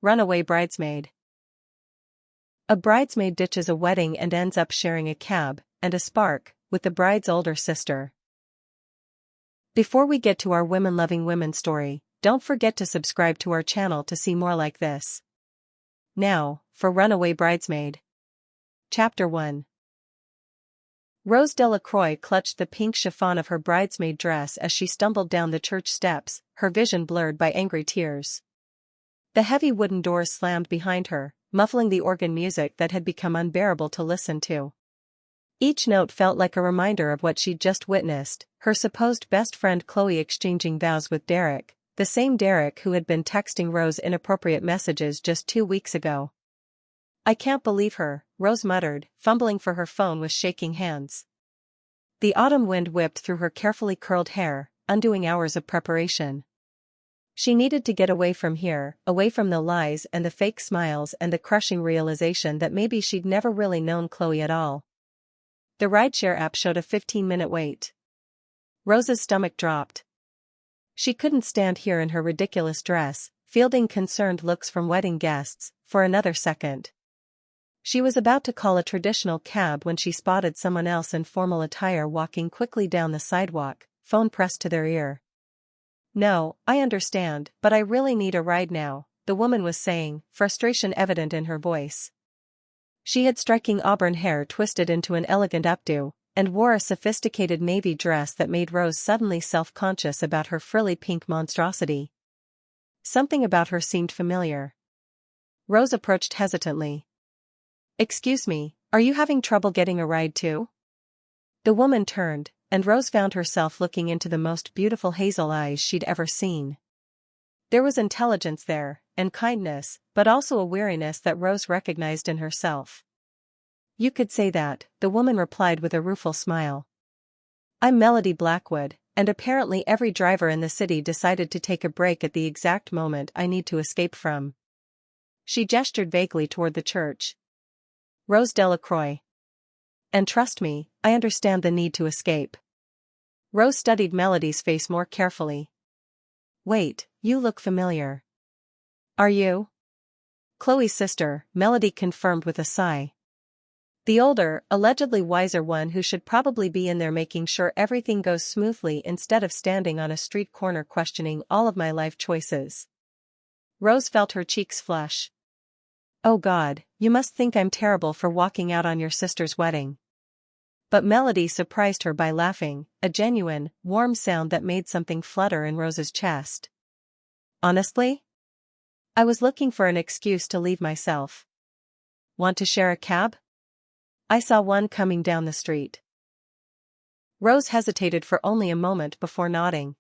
Runaway Bridesmaid. A bridesmaid ditches a wedding and ends up sharing a cab and a spark with the bride's older sister. Before we get to our women-loving women story, don't forget to subscribe to our channel to see more like this. Now, for Runaway Bridesmaid. Chapter 1. Rose Delacroix clutched the pink chiffon of her bridesmaid dress as she stumbled down the church steps, her vision blurred by angry tears. The heavy wooden doors slammed behind her, muffling the organ music that had become unbearable to listen to. Each note felt like a reminder of what she'd just witnessed, her supposed best friend Chloe exchanging vows with Derek, the same Derek who had been texting Rose inappropriate messages just 2 weeks ago. "I can't believe her," Rose muttered, fumbling for her phone with shaking hands. The autumn wind whipped through her carefully curled hair, undoing hours of preparation. She needed to get away from here, away from the lies and the fake smiles and the crushing realization that maybe she'd never really known Chloe at all. The rideshare app showed a 15-minute wait. Rose's stomach dropped. She couldn't stand here in her ridiculous dress, fielding concerned looks from wedding guests, for another second. She was about to call a traditional cab when she spotted someone else in formal attire walking quickly down the sidewalk, phone pressed to their ear. "No, I understand, but I really need a ride now," the woman was saying, frustration evident in her voice. She had striking auburn hair twisted into an elegant updo, and wore a sophisticated navy dress that made Rose suddenly self-conscious about her frilly pink monstrosity. Something about her seemed familiar. Rose approached hesitantly. "Excuse me, are you having trouble getting a ride too?" The woman turned, and Rose found herself looking into the most beautiful hazel eyes she'd ever seen. There was intelligence there, and kindness, but also a weariness that Rose recognized in herself. "You could say that," the woman replied with a rueful smile. "I'm Melody Blackwood, and apparently every driver in the city decided to take a break at the exact moment I need to escape from." She gestured vaguely toward the church. "Rose Delacroix. And trust me, I understand the need to escape." Rose studied Melody's face more carefully. "Wait, you look familiar." "Are you?" "Chloe's sister," Melody confirmed with a sigh. "The older, allegedly wiser one who should probably be in there making sure everything goes smoothly instead of standing on a street corner questioning all of my life choices." Rose felt her cheeks flush. "Oh God, you must think I'm terrible for walking out on your sister's wedding." But Melody surprised her by laughing, a genuine, warm sound that made something flutter in Rose's chest. "Honestly? I was looking for an excuse to leave myself. Want to share a cab? I saw one coming down the street." Rose hesitated for only a moment before nodding.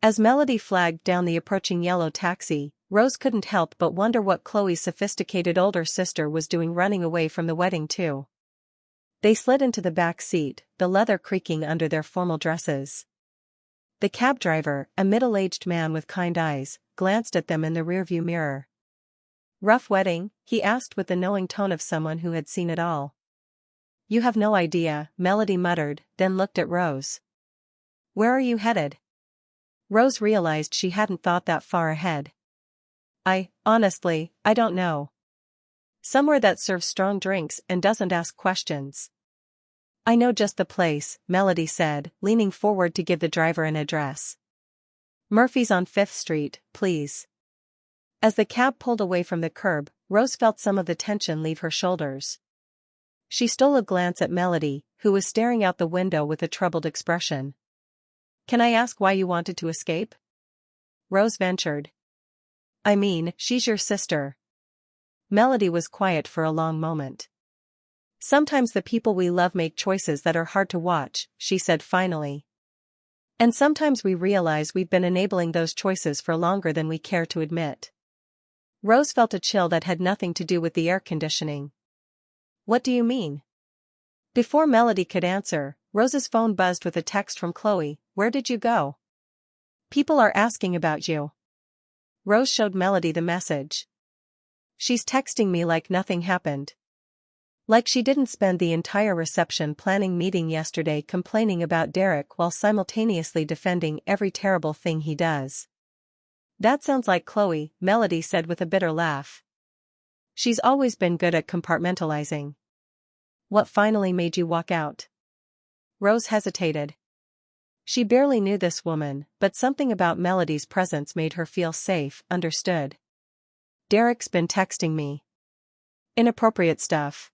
As Melody flagged down the approaching yellow taxi, Rose couldn't help but wonder what Chloe's sophisticated older sister was doing running away from the wedding too. They slid into the back seat, the leather creaking under their formal dresses. The cab driver, a middle-aged man with kind eyes, glanced at them in the rearview mirror. "Rough wedding?" he asked with the knowing tone of someone who had seen it all. "You have no idea," Melody muttered, then looked at Rose. "Where are you headed?" Rose realized she hadn't thought that far ahead. Honestly, I don't know. Somewhere that serves strong drinks and doesn't ask questions." "I know just the place," Melody said, leaning forward to give the driver an address. "Murphy's on 5th Street, please." As the cab pulled away from the curb, Rose felt some of the tension leave her shoulders. She stole a glance at Melody, who was staring out the window with a troubled expression. "Can I ask why you wanted to escape?" Rose ventured. "I mean, she's your sister." Melody was quiet for a long moment. "Sometimes the people we love make choices that are hard to watch," she said finally. "And sometimes we realize we've been enabling those choices for longer than we care to admit." Rose felt a chill that had nothing to do with the air conditioning. "What do you mean?" Before Melody could answer, Rose's phone buzzed with a text from Chloe. "Where did you go? People are asking about you." Rose showed Melody the message. "She's texting me like nothing happened. Like she didn't spend the entire reception planning meeting yesterday complaining about Derek while simultaneously defending every terrible thing he does." That sounds like Chloe, Melody said with a bitter laugh. She's always been good at compartmentalizing. What finally made you walk out? Rose hesitated. She barely knew this woman, but something about Melody's presence made her feel safe, understood. Derek's been texting me. Inappropriate stuff.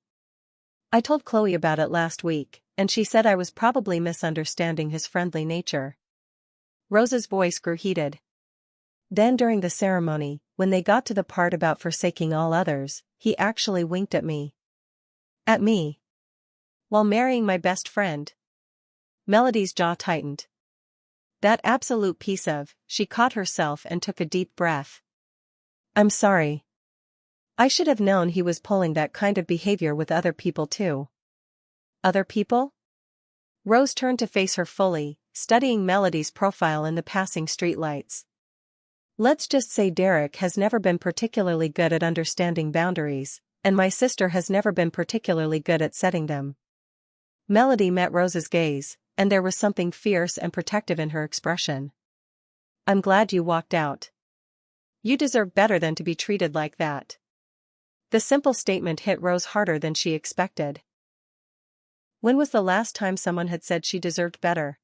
I told Chloe about it last week, and she said I was probably misunderstanding his friendly nature. Rose's voice grew heated. Then during the ceremony, when they got to the part about forsaking all others, he actually winked at me. At me? While marrying my best friend? Melody's jaw tightened. That absolute piece of, she caught herself and took a deep breath. I'm sorry. I should have known he was pulling that kind of behavior with other people too. Other people? Rose turned to face her fully, studying Melody's profile in the passing streetlights. Let's just say Derek has never been particularly good at understanding boundaries, and my sister has never been particularly good at setting them. Melody met Rose's gaze, and there was something fierce and protective in her expression. I'm glad you walked out. You deserve better than to be treated like that. The simple statement hit Rose harder than she expected. When was the last time someone had said she deserved better?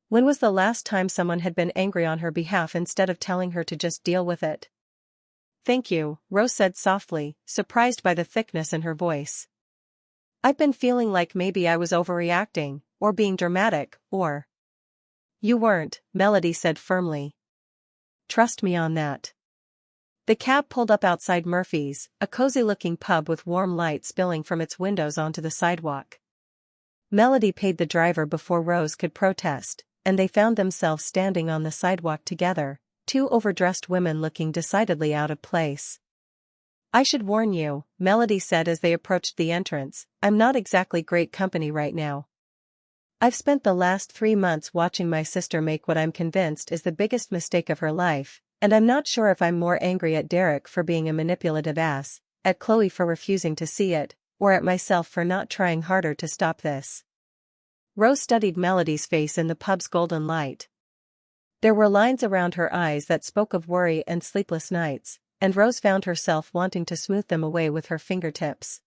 When was the last time someone had been angry on her behalf instead of telling her to just deal with it? Thank you, Rose said softly, surprised by the thickness in her voice. I've been feeling like maybe I was overreacting, or being dramatic, or... You weren't, Melody said firmly. Trust me on that. The cab pulled up outside Murphy's, a cozy-looking pub with warm light spilling from its windows onto the sidewalk. Melody paid the driver before Rose could protest, and they found themselves standing on the sidewalk together, two overdressed women looking decidedly out of place. I should warn you, Melody said as they approached the entrance, I'm not exactly great company right now. I've spent the last 3 months watching my sister make what I'm convinced is the biggest mistake of her life, and I'm not sure if I'm more angry at Derek for being a manipulative ass, at Chloe for refusing to see it, or at myself for not trying harder to stop this. Rose studied Melody's face in the pub's golden light. There were lines around her eyes that spoke of worry and sleepless nights, and Rose found herself wanting to smooth them away with her fingertips.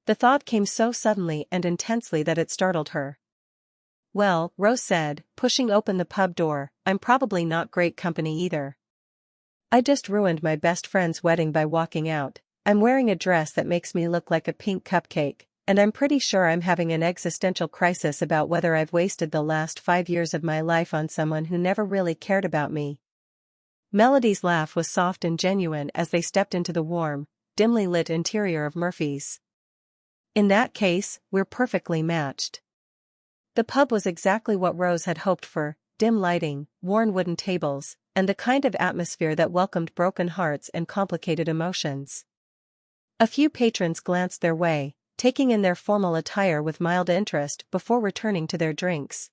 The thought came so suddenly and intensely that it startled her. Well, Rose said, pushing open the pub door, I'm probably not great company either. I just ruined my best friend's wedding by walking out. I'm wearing a dress that makes me look like a pink cupcake, and I'm pretty sure I'm having an existential crisis about whether I've wasted the last 5 years of my life on someone who never really cared about me. Melody's laugh was soft and genuine as they stepped into the warm, dimly lit interior of Murphy's. In that case, we're perfectly matched. The pub was exactly what Rose had hoped for, dim lighting, worn wooden tables, and the kind of atmosphere that welcomed broken hearts and complicated emotions. A few patrons glanced their way, taking in their formal attire with mild interest before returning to their drinks.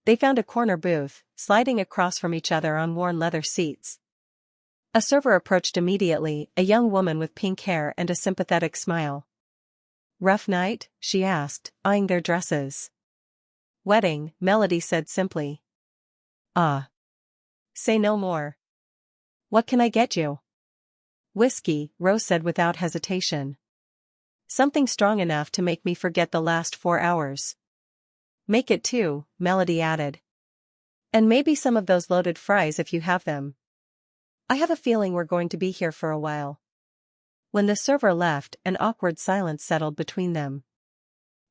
They found a corner booth, sliding across from each other on worn leather seats. A server approached immediately, a young woman with pink hair and a sympathetic smile. Rough night? She asked, eyeing their dresses. Wedding, Melody said simply. Ah. Say no more. What can I get you? Whiskey, Rose said without hesitation. Something strong enough to make me forget the last 4 hours. Make it 2, Melody added. And maybe some of those loaded fries if you have them. I have a feeling we're going to be here for a while. When the server left, an awkward silence settled between them.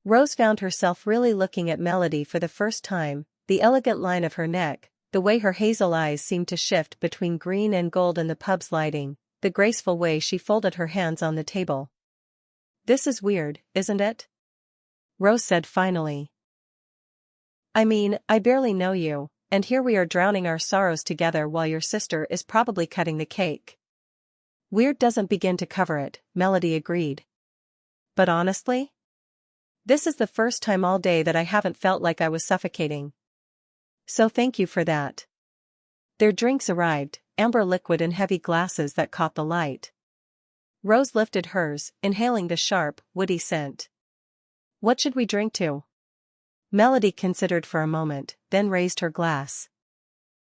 Rose found herself really looking at Melody for the first time, the elegant line of her neck, the way her hazel eyes seemed to shift between green and gold in the pub's lighting, the graceful way she folded her hands on the table. This is weird, isn't it? Rose said finally. I mean, I barely know you, and here we are drowning our sorrows together while your sister is probably cutting the cake. Weird doesn't begin to cover it, Melody agreed. But honestly? This is the first time all day that I haven't felt like I was suffocating. So thank you for that. Their drinks arrived, amber liquid in heavy glasses that caught the light. Rose lifted hers, inhaling the sharp, woody scent. What should we drink to? Melody considered for a moment, then raised her glass.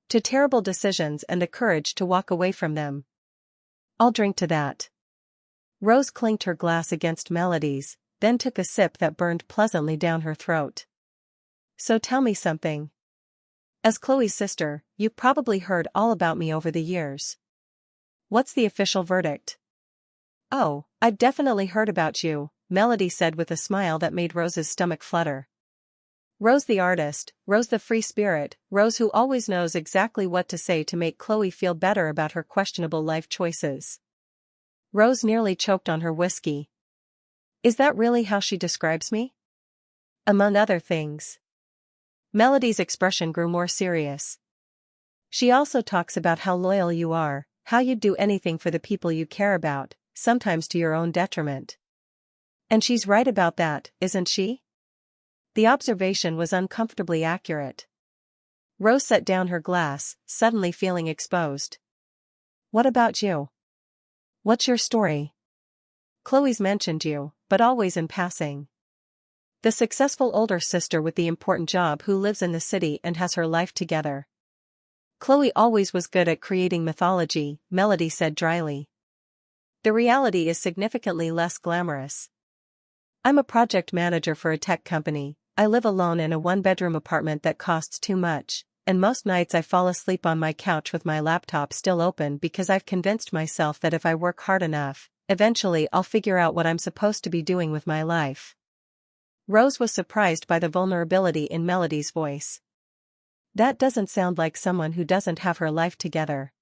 to terrible decisions and the courage to walk away from them. I'll drink to that. Rose clinked her glass against Melody's, then took a sip that burned pleasantly down her throat. So tell me something. As Chloe's sister, you've probably heard all about me over the years. What's the official verdict? Oh, I've definitely heard about you, Melody said with a smile that made Rose's stomach flutter. Rose the artist, Rose the free spirit, Rose who always knows exactly what to say to make Chloe feel better about her questionable life choices. Rose nearly choked on her whiskey. Is that really how she describes me? Among other things. Melody's expression grew more serious. She also talks about how loyal you are, how you'd do anything for the people you care about, sometimes to your own detriment. And she's right about that, isn't she? The observation was uncomfortably accurate. Rose set down her glass, suddenly feeling exposed. What about you? What's your story? Chloe's mentioned you, but always in passing. The successful older sister with the important job who lives in the city and has her life together. Chloe always was good at creating mythology, Melody said dryly. The reality is significantly less glamorous. I'm a project manager for a tech company. I live alone in a one-bedroom apartment that costs too much, and most nights I fall asleep on my couch with my laptop still open because I've convinced myself that if I work hard enough, eventually I'll figure out what I'm supposed to be doing with my life. Rose was surprised by the vulnerability in Melody's voice. That doesn't sound like someone who doesn't have her life together.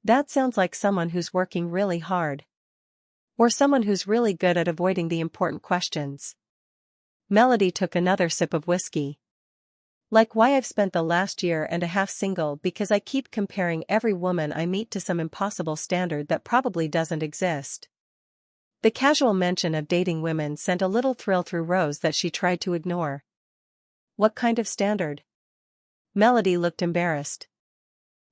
That sounds like someone who's working really hard. Or someone who's really good at avoiding the important questions. Melody took another sip of whiskey. Like why I've spent the last year and a half single because I keep comparing every woman I meet to some impossible standard that probably doesn't exist. The casual mention of dating women sent a little thrill through Rose that she tried to ignore. What kind of standard? Melody looked embarrassed.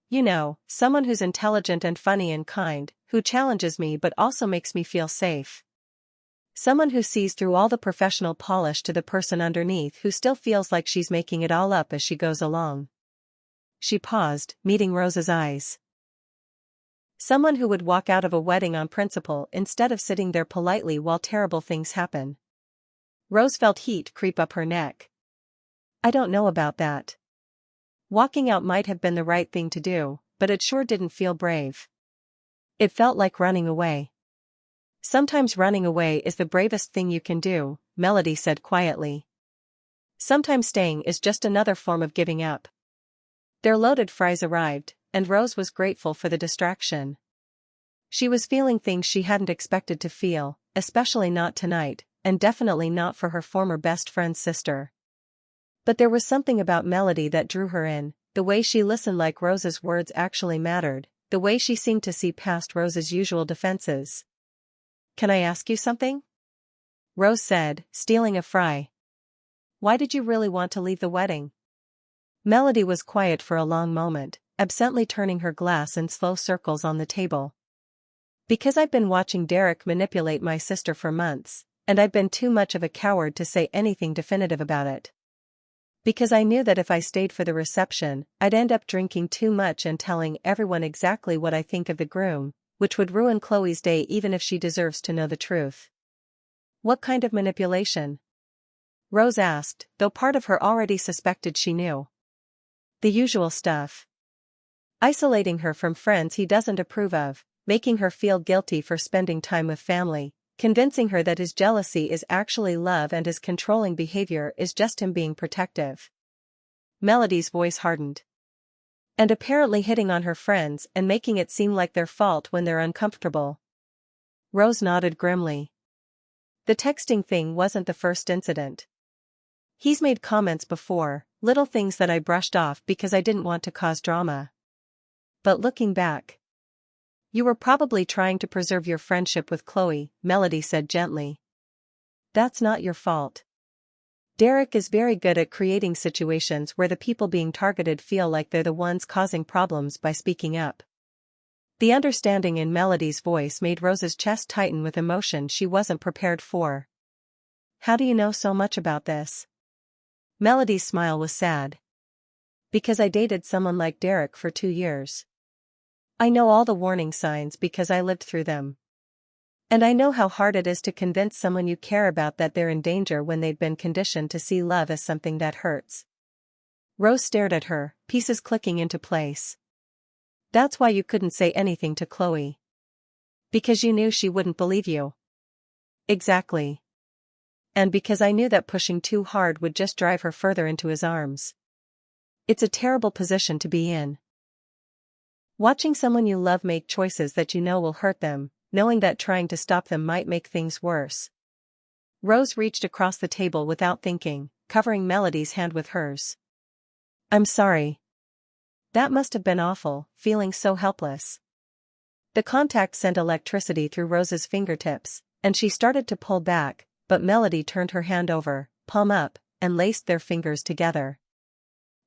You know, someone who's intelligent and funny and kind, who challenges me but also makes me feel safe. Someone who sees through all the professional polish to the person underneath who still feels like she's making it all up as she goes along. She paused, meeting Rose's eyes. Someone who would walk out of a wedding on principle instead of sitting there politely while terrible things happen. Rose felt heat creep up her neck. I don't know about that. Walking out might have been the right thing to do, but it sure didn't feel brave. It felt like running away. Sometimes running away is the bravest thing you can do, Melody said quietly. Sometimes staying is just another form of giving up. Their loaded fries arrived, and Rose was grateful for the distraction. She was feeling things she hadn't expected to feel, especially not tonight, and definitely not for her former best friend's sister. But there was something about Melody that drew her in, the way she listened like Rose's words actually mattered, the way she seemed to see past Rose's usual defenses. Can I ask you something? Rose said, stealing a fry. Why did you really want to leave the wedding? Melody was quiet for a long moment, absently turning her glass in slow circles on the table. Because I've been watching Derek manipulate my sister for months, and I've been too much of a coward to say anything definitive about it. Because I knew that if I stayed for the reception, I'd end up drinking too much and telling everyone exactly what I think of the groom, which would ruin Chloe's day even if she deserves to know the truth. What kind of manipulation? Rose asked, though part of her already suspected she knew. The usual stuff. Isolating her from friends he doesn't approve of, making her feel guilty for spending time with family, convincing her that his jealousy is actually love and his controlling behavior is just him being protective. Melody's voice hardened. And apparently hitting on her friends and making it seem like their fault when they're uncomfortable. Rose nodded grimly. The texting thing wasn't the first incident. He's made comments before, little things that I brushed off because I didn't want to cause drama. But looking back, you were probably trying to preserve your friendship with Chloe, Melody said gently. That's not your fault. Derek is very good at creating situations where the people being targeted feel like they're the ones causing problems by speaking up. The understanding in Melody's voice made Rose's chest tighten with emotion she wasn't prepared for. How do you know so much about this? Melody's smile was sad. Because I dated someone like Derek for 2 years. I know all the warning signs because I lived through them. And I know how hard it is to convince someone you care about that they're in danger when they've been conditioned to see love as something that hurts. Rose stared at her, pieces clicking into place. That's why you couldn't say anything to Chloe. Because you knew she wouldn't believe you. Exactly. And because I knew that pushing too hard would just drive her further into his arms. It's a terrible position to be in. Watching someone you love make choices that you know will hurt them, knowing that trying to stop them might make things worse. Rose reached across the table without thinking, covering Melody's hand with hers. I'm sorry. That must have been awful, feeling so helpless. The contact sent electricity through Rose's fingertips, and she started to pull back, but Melody turned her hand over, palm up, and laced their fingers together.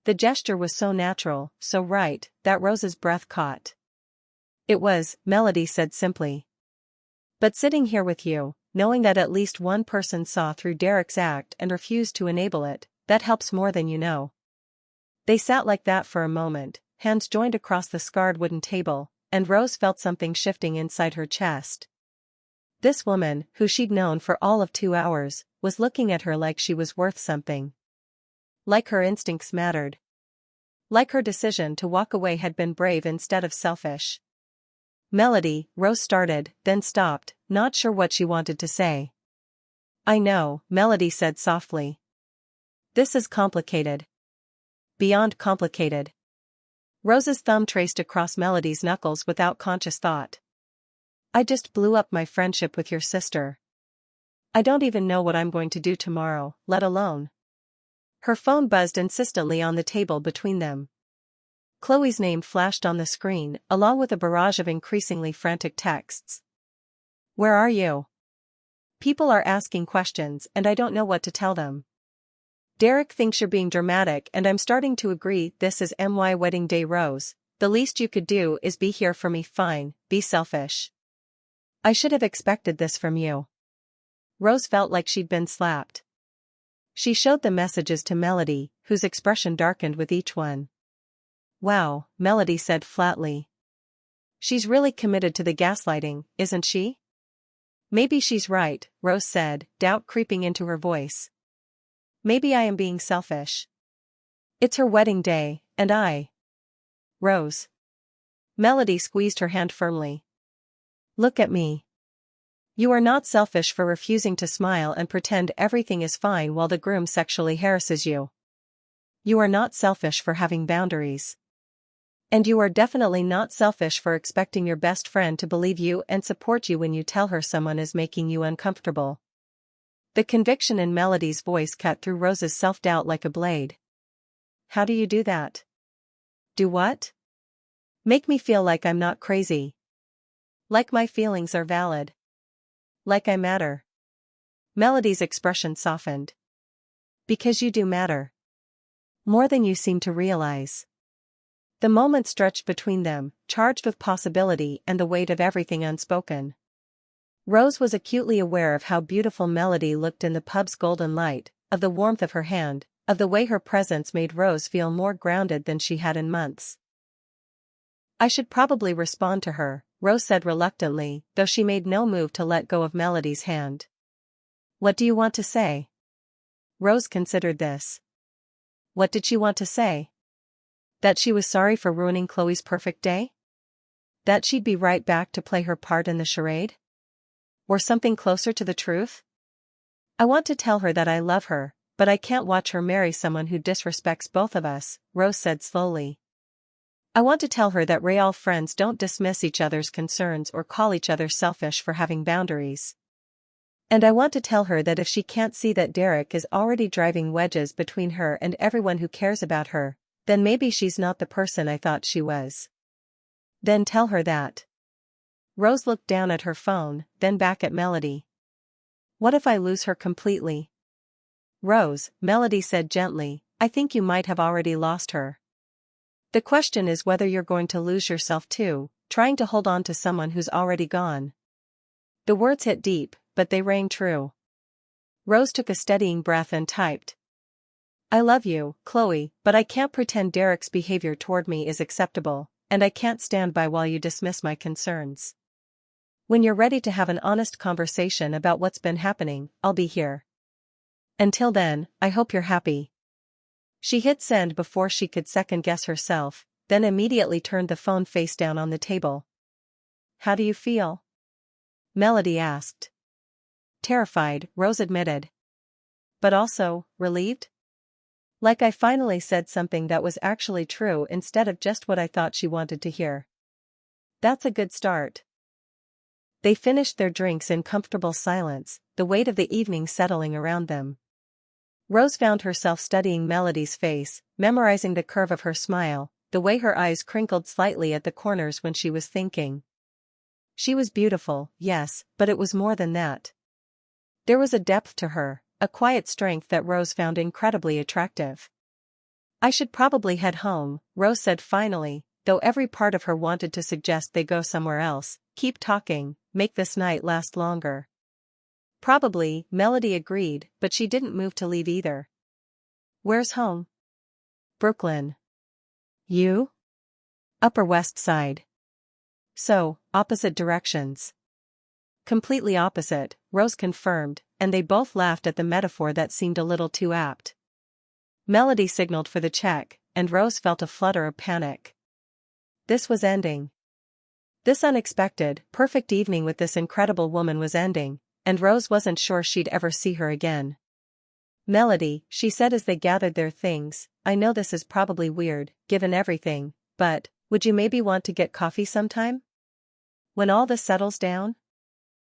The gesture was so natural, so right, that Rose's breath caught. It was, Melody said simply. But sitting here with you, knowing that at least one person saw through Derek's act and refused to enable it, that helps more than you know. They sat like that for a moment, hands joined across the scarred wooden table, and Rose felt something shifting inside her chest. This woman, who she'd known for all of 2 hours, was looking at her like she was worth something. Like her instincts mattered. Like her decision to walk away had been brave instead of selfish. Melody, Rose started, then stopped, not sure what she wanted to say. I know, Melody said softly. This is complicated. Beyond complicated. Rose's thumb traced across Melody's knuckles without conscious thought. I just blew up my friendship with your sister. I don't even know what I'm going to do tomorrow, let alone. Her phone buzzed insistently on the table between them. Chloe's name flashed on the screen, along with a barrage of increasingly frantic texts. Where are you? People are asking questions and I don't know what to tell them. Derek thinks you're being dramatic and I'm starting to agree this is my wedding day, Rose. The least you could do is be here for me. Fine, be selfish. I should have expected this from you. Rose felt like she'd been slapped. She showed the messages to Melody, whose expression darkened with each one. Wow, Melody said flatly. She's really committed to the gaslighting, isn't she? Maybe she's right, Rose said, doubt creeping into her voice. Maybe I am being selfish. It's her wedding day, and I. Rose. Melody squeezed her hand firmly. Look at me. You are not selfish for refusing to smile and pretend everything is fine while the groom sexually harasses you. You are not selfish for having boundaries. And you are definitely not selfish for expecting your best friend to believe you and support you when you tell her someone is making you uncomfortable. The conviction in Melody's voice cut through Rose's self-doubt like a blade. How do you do that? Do what? Make me feel like I'm not crazy. Like my feelings are valid. Like I matter. Melody's expression softened. Because you do matter. More than you seem to realize. The moment stretched between them, charged with possibility and the weight of everything unspoken. Rose was acutely aware of how beautiful Melody looked in the pub's golden light, of the warmth of her hand, of the way her presence made Rose feel more grounded than she had in months. I should probably respond to her, Rose said reluctantly, though she made no move to let go of Melody's hand. What do you want to say? Rose considered this. What did she want to say? That she was sorry for ruining Chloe's perfect day? That she'd be right back to play her part in the charade? Or something closer to the truth? I want to tell her that I love her, but I can't watch her marry someone who disrespects both of us, Rose said slowly. I want to tell her that real friends don't dismiss each other's concerns or call each other selfish for having boundaries. And I want to tell her that if she can't see that Derek is already driving wedges between her and everyone who cares about her, then maybe she's not the person I thought she was. Then tell her that. Rose looked down at her phone, then back at Melody. What if I lose her completely? Rose, Melody said gently, I think you might have already lost her. The question is whether you're going to lose yourself too, trying to hold on to someone who's already gone. The words hit deep, but they rang true. Rose took a steadying breath and typed. I love you, Chloe, but I can't pretend Derek's behavior toward me is acceptable, and I can't stand by while you dismiss my concerns. When you're ready to have an honest conversation about what's been happening, I'll be here. Until then, I hope you're happy. She hit send before she could second-guess herself, then immediately turned the phone face down on the table. How do you feel? Melody asked. Terrified, Rose admitted. But also, relieved? Like I finally said something that was actually true instead of just what I thought she wanted to hear. That's a good start. They finished their drinks in comfortable silence, the weight of the evening settling around them. Rose found herself studying Melody's face, memorizing the curve of her smile, the way her eyes crinkled slightly at the corners when she was thinking. She was beautiful, yes, but it was more than that. There was a depth to her, a quiet strength that Rose found incredibly attractive. I should probably head home, Rose said finally, though every part of her wanted to suggest they go somewhere else. Keep talking, make this night last longer. Probably, Melody agreed, but she didn't move to leave either. Where's home? Brooklyn. You? Upper West Side. So, opposite directions. Completely opposite, Rose confirmed, and they both laughed at the metaphor that seemed a little too apt. Melody signaled for the check, and Rose felt a flutter of panic. This was ending. This unexpected, perfect evening with this incredible woman was ending, and Rose wasn't sure she'd ever see her again. Melody, she said as they gathered their things, I know this is probably weird, given everything, but, would you maybe want to get coffee sometime? When all this settles down?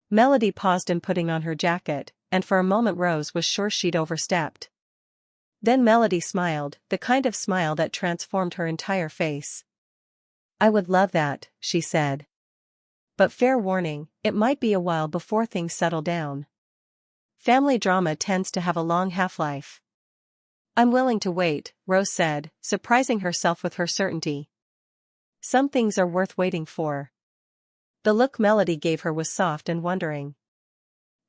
Melody paused in putting on her jacket, and for a moment Rose was sure she'd overstepped. Then Melody smiled, the kind of smile that transformed her entire face. I would love that, she said. But fair warning, it might be a while before things settle down. Family drama tends to have a long half-life. I'm willing to wait, Rose said, surprising herself with her certainty. Some things are worth waiting for. The look Melody gave her was soft and wondering.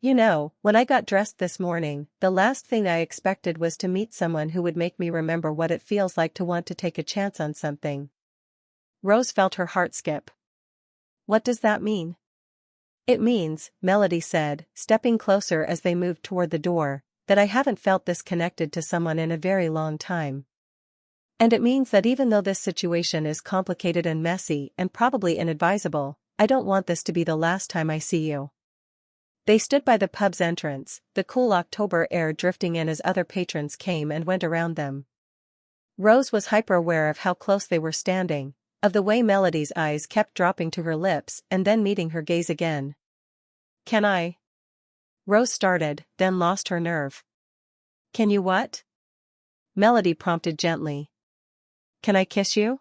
You know, when I got dressed this morning, the last thing I expected was to meet someone who would make me remember what it feels like to want to take a chance on something. Rose felt her heart skip. What does that mean? It means, Melody said, stepping closer as they moved toward the door, that I haven't felt this connected to someone in a very long time. And it means that even though this situation is complicated and messy and probably inadvisable, I don't want this to be the last time I see you. They stood by the pub's entrance, the cool October air drifting in as other patrons came and went around them. Rose was hyper-aware of how close they were standing, of the way Melody's eyes kept dropping to her lips and then meeting her gaze again. Can I? Rose started, then lost her nerve. Can you what? Melody prompted gently. Can I kiss you?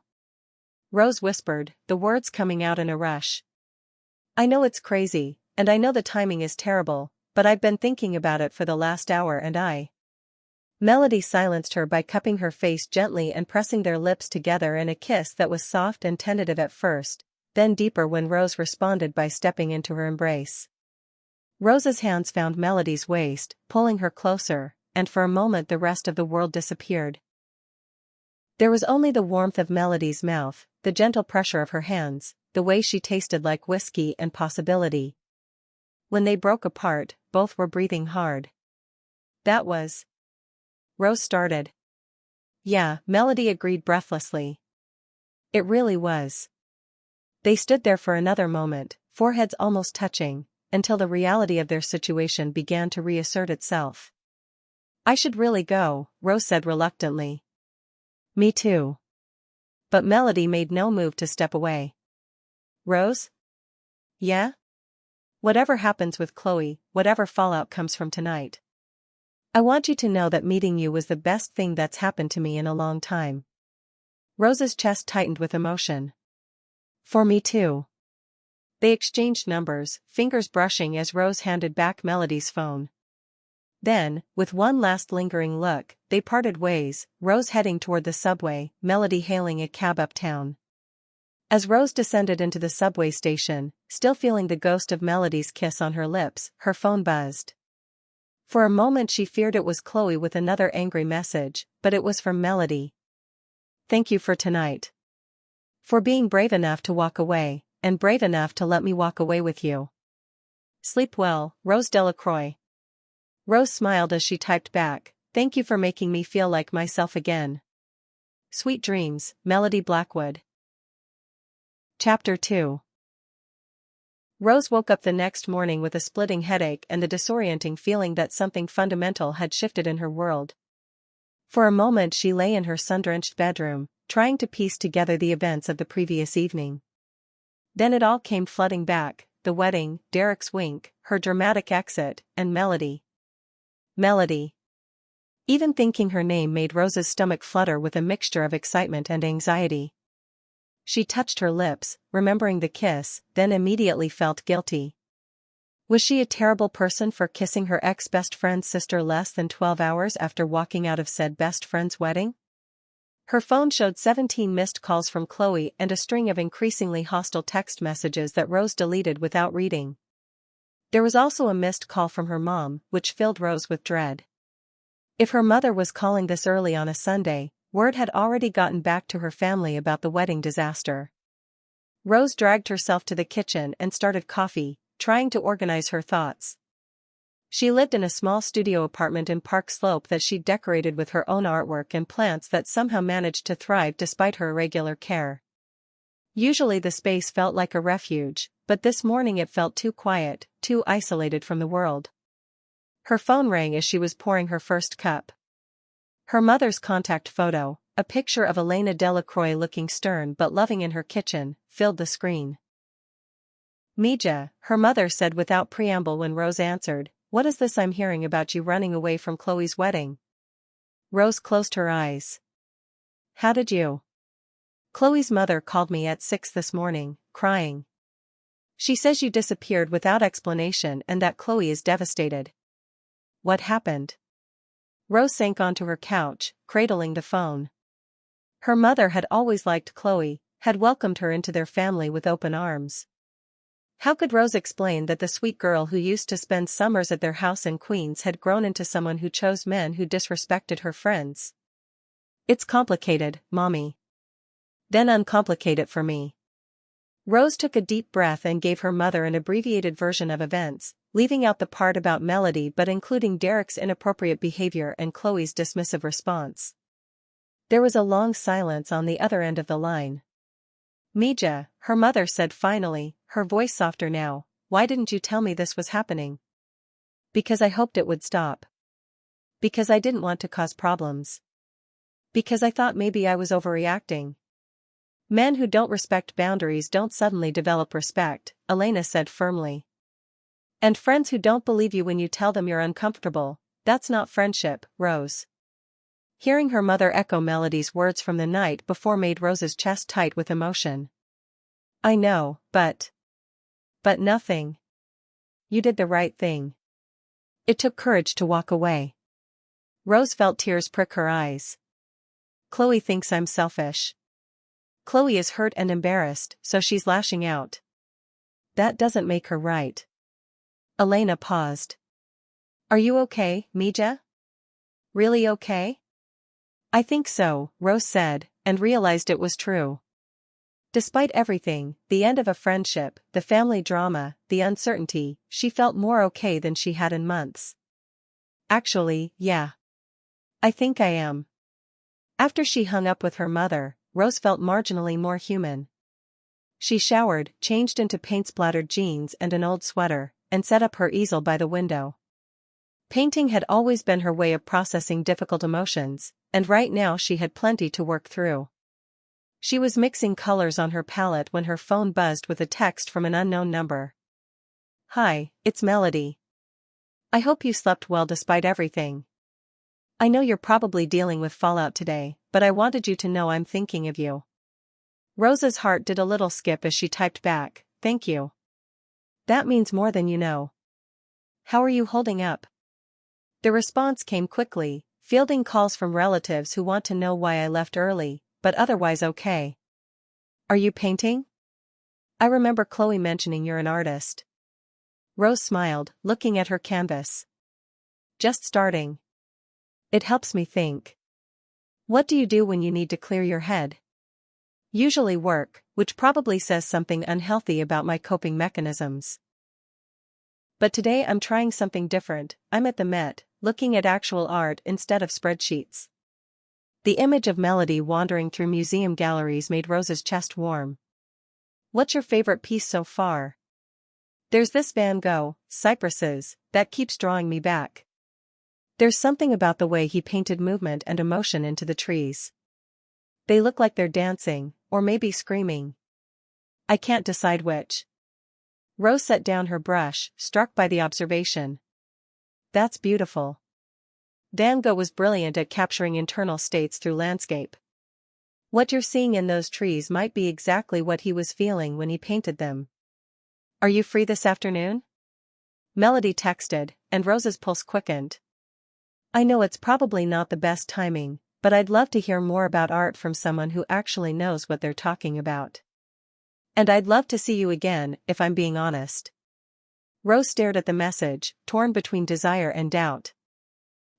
Rose whispered, the words coming out in a rush. I know it's crazy, and I know the timing is terrible, but I've been thinking about it for the last hour and I. Melody silenced her by cupping her face gently and pressing their lips together in a kiss that was soft and tentative at first, then deeper when Rose responded by stepping into her embrace. Rose's hands found Melody's waist, pulling her closer, and for a moment the rest of the world disappeared. There was only the warmth of Melody's mouth, the gentle pressure of her hands, the way she tasted like whiskey and possibility. When they broke apart, both were breathing hard. That was... Rose started. Yeah, Melody agreed breathlessly. It really was. They stood there for another moment, foreheads almost touching, until the reality of their situation began to reassert itself. I should really go, Rose said reluctantly. Me too. But Melody made no move to step away. Rose? Yeah? Whatever happens with Chloe, whatever fallout comes from tonight. I want you to know that meeting you was the best thing that's happened to me in a long time. Rose's chest tightened with emotion. For me too. They exchanged numbers, fingers brushing as Rose handed back Melody's phone. Then, with one last lingering look, they parted ways, Rose heading toward the subway, Melody hailing a cab uptown. As Rose descended into the subway station, still feeling the ghost of Melody's kiss on her lips, her phone buzzed. For a moment she feared it was Chloe with another angry message, but it was from Melody. Thank you for tonight. For being brave enough to walk away, and brave enough to let me walk away with you. Sleep well, Rose Delacroix. Rose smiled as she typed back, thank you for making me feel like myself again. Sweet dreams, Melody Blackwood. Chapter 2. Rose woke up the next morning with a splitting headache and the disorienting feeling that something fundamental had shifted in her world. For a moment she lay in her sun-drenched bedroom, trying to piece together the events of the previous evening. Then it all came flooding back, the wedding, Derek's wink, her dramatic exit, and Melody. Melody. Even thinking her name made Rose's stomach flutter with a mixture of excitement and anxiety. She touched her lips, remembering the kiss, then immediately felt guilty. Was she a terrible person for kissing her ex-best friend's sister less than 12 hours after walking out of said best friend's wedding? Her phone showed 17 missed calls from Chloe and a string of increasingly hostile text messages that Rose deleted without reading. There was also a missed call from her mom, which filled Rose with dread. If her mother was calling this early on a Sunday, word had already gotten back to her family about the wedding disaster. Rose dragged herself to the kitchen and started coffee, trying to organize her thoughts. She lived in a small studio apartment in Park Slope that she'd decorated with her own artwork and plants that somehow managed to thrive despite her irregular care. Usually the space felt like a refuge, but this morning it felt too quiet, too isolated from the world. Her phone rang as she was pouring her first cup. Her mother's contact photo, a picture of Elena Delacroix looking stern but loving in her kitchen, filled the screen. Mija, her mother said without preamble when Rose answered, "What is this I'm hearing about you running away from Chloe's wedding?" Rose closed her eyes. "How did you?" "Chloe's mother called me at 6 this morning, crying. She says you disappeared without explanation and that Chloe is devastated." "What happened?" Rose sank onto her couch, cradling the phone. Her mother had always liked Chloe, had welcomed her into their family with open arms. How could Rose explain that the sweet girl who used to spend summers at their house in Queens had grown into someone who chose men who disrespected her friends? "It's complicated, Mommy." "Then uncomplicate it for me." Rose took a deep breath and gave her mother an abbreviated version of events, leaving out the part about Melody but including Derek's inappropriate behavior and Chloe's dismissive response. There was a long silence on the other end of the line. "Mija," her mother said finally, her voice softer now, "why didn't you tell me this was happening?" "Because I hoped it would stop. Because I didn't want to cause problems. Because I thought maybe I was overreacting." "Men who don't respect boundaries don't suddenly develop respect," Elena said firmly. "And friends who don't believe you when you tell them you're uncomfortable, that's not friendship, Rose." Hearing her mother echo Melody's words from the night before made Rose's chest tight with emotion. "I know, but nothing. You did the right thing." It took courage to walk away. Rose felt tears prick her eyes. "Chloe thinks I'm selfish. Chloe is hurt and embarrassed, so she's lashing out. That doesn't make her right." Elena paused. "Are you okay, Mija? Really okay?" "I think so," Rose said, and realized it was true. Despite everything, the end of a friendship, the family drama, the uncertainty, she felt more okay than she had in months. "Actually, yeah. I think I am." After she hung up with her mother, Rose felt marginally more human. She showered, changed into paint-splattered jeans and an old sweater, and set up her easel by the window. Painting had always been her way of processing difficult emotions, and right now she had plenty to work through. She was mixing colors on her palette when her phone buzzed with a text from an unknown number. "Hi, it's Melody. I hope you slept well despite everything. I know you're probably dealing with fallout today, but I wanted you to know I'm thinking of you." Rose's heart did a little skip as she typed back, "Thank you. That means more than you know. How are you holding up?" The response came quickly, fielding calls from relatives who want to know why I left early, but otherwise okay. "Are you painting? I remember Chloe mentioning you're an artist." Rose smiled, looking at her canvas. Just starting. It helps me think. What do you do when you need to clear your head? Usually work, which probably says something unhealthy about my coping mechanisms. But today I'm trying something different. I'm at the Met, looking at actual art instead of spreadsheets. The image of Melody wandering through museum galleries made Rose's chest warm. What's your favorite piece so far? There's this Van Gogh, Cypresses, that keeps drawing me back. There's something about the way he painted movement and emotion into the trees. They look like they're dancing, or maybe screaming. I can't decide which. Rose set down her brush, struck by the observation. That's beautiful. Van Gogh was brilliant at capturing internal states through landscape. What you're seeing in those trees might be exactly what he was feeling when he painted them. Are you free this afternoon? Melody texted, and Rose's pulse quickened. I know it's probably not the best timing, but I'd love to hear more about art from someone who actually knows what they're talking about. And I'd love to see you again, if I'm being honest. Rose stared at the message, torn between desire and doubt.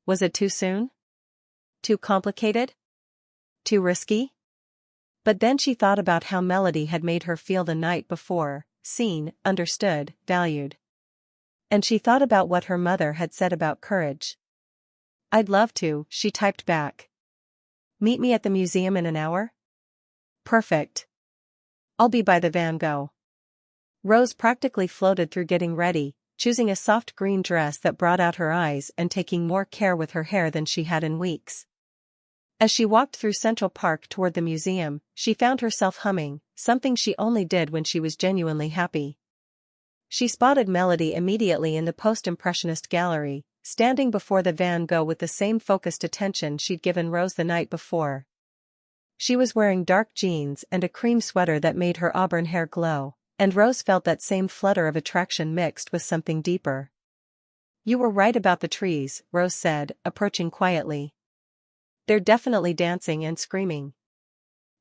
Was it too soon? Too complicated? Too risky? But then she thought about how Melody had made her feel the night before, seen, understood, valued. And she thought about what her mother had said about courage. I'd love to, she typed back. Meet me at the museum in an hour? Perfect. I'll be by the Van Gogh. Rose practically floated through getting ready, choosing a soft green dress that brought out her eyes and taking more care with her hair than she had in weeks. As she walked through Central Park toward the museum, she found herself humming, something she only did when she was genuinely happy. She spotted Melody immediately in the post-impressionist gallery, standing before the Van Gogh with the same focused attention she'd given Rose the night before. She was wearing dark jeans and a cream sweater that made her auburn hair glow, and Rose felt that same flutter of attraction mixed with something deeper. You were right about the trees, Rose said, approaching quietly. They're definitely dancing and screaming.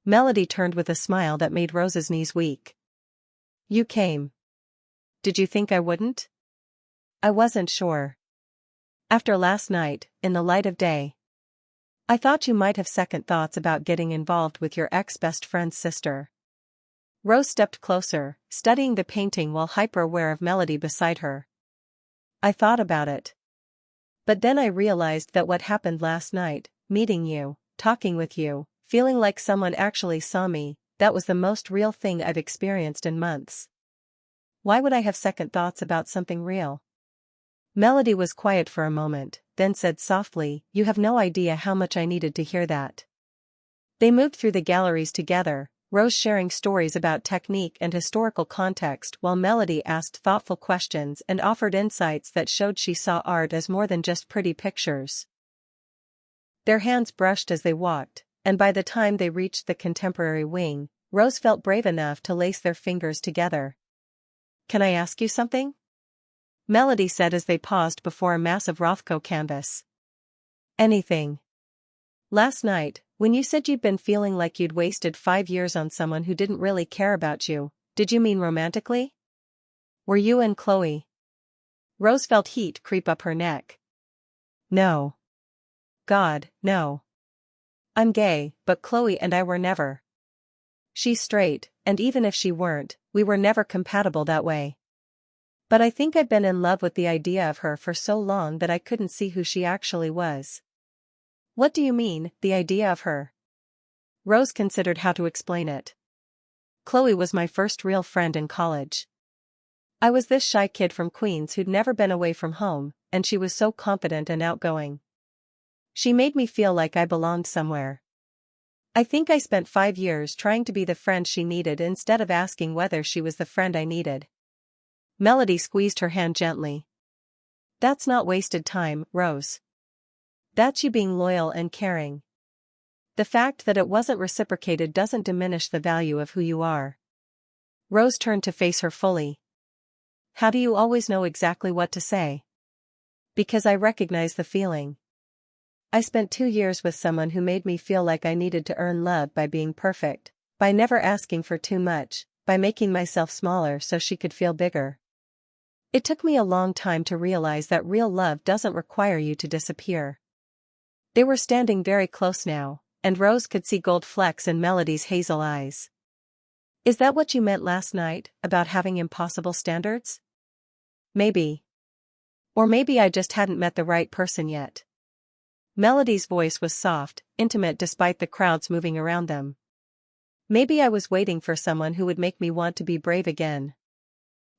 Melody turned with a smile that made Rose's knees weak. You came. Did you think I wouldn't? I wasn't sure. After last night, in the light of day. I thought you might have second thoughts about getting involved with your ex-best friend's sister. Rose stepped closer, studying the painting while hyper-aware of Melody beside her. I thought about it. But then I realized that what happened last night, meeting you, talking with you, feeling like someone actually saw me, that was the most real thing I've experienced in months. Why would I have second thoughts about something real? Melody was quiet for a moment, then said softly, you have no idea how much I needed to hear that. They moved through the galleries together, Rose sharing stories about technique and historical context while Melody asked thoughtful questions and offered insights that showed she saw art as more than just pretty pictures. Their hands brushed as they walked, and by the time they reached the contemporary wing, Rose felt brave enough to lace their fingers together. Can I ask you something? Melody said as they paused before a massive Rothko canvas. Anything. Last night, when you said you'd been feeling like you'd wasted 5 years on someone who didn't really care about you, did you mean romantically? Were you and Chloe? Rose felt heat creep up her neck. No. God, no. I'm gay, but Chloe and I were never. She's straight, and even if she weren't, we were never compatible that way. But I think I've been in love with the idea of her for so long that I couldn't see who she actually was. What do you mean, the idea of her? Rose considered how to explain it. Chloe was my first real friend in college. I was this shy kid from Queens who'd never been away from home, and she was so confident and outgoing. She made me feel like I belonged somewhere. I think I spent 5 years trying to be the friend she needed instead of asking whether she was the friend I needed. Melody squeezed her hand gently. That's not wasted time, Rose. That's you being loyal and caring. The fact that it wasn't reciprocated doesn't diminish the value of who you are. Rose turned to face her fully. How do you always know exactly what to say? Because I recognize the feeling. I spent 2 years with someone who made me feel like I needed to earn love by being perfect, by never asking for too much, by making myself smaller so she could feel bigger. It took me a long time to realize that real love doesn't require you to disappear. They were standing very close now, and Rose could see gold flecks in Melody's hazel eyes. Is that what you meant last night, about having impossible standards? Maybe. Or maybe I just hadn't met the right person yet. Melody's voice was soft, intimate despite the crowds moving around them. Maybe I was waiting for someone who would make me want to be brave again.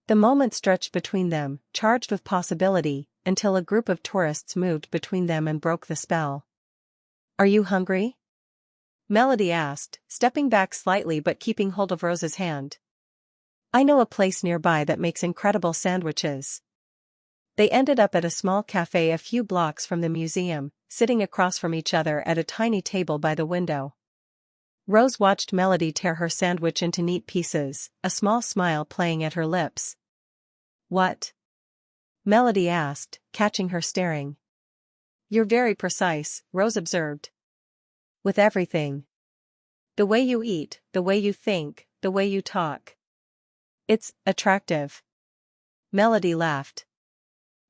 The moment stretched between them, charged with possibility, until a group of tourists moved between them and broke the spell. Are you hungry? Melody asked, stepping back slightly but keeping hold of Rose's hand. I know a place nearby that makes incredible sandwiches. They ended up at a small cafe a few blocks from the museum, sitting across from each other at a tiny table by the window. Rose watched Melody tear her sandwich into neat pieces, a small smile playing at her lips. What? Melody asked, catching her staring. You're very precise, Rose observed. With everything. The way you eat, the way you think, the way you talk. It's attractive. Melody laughed.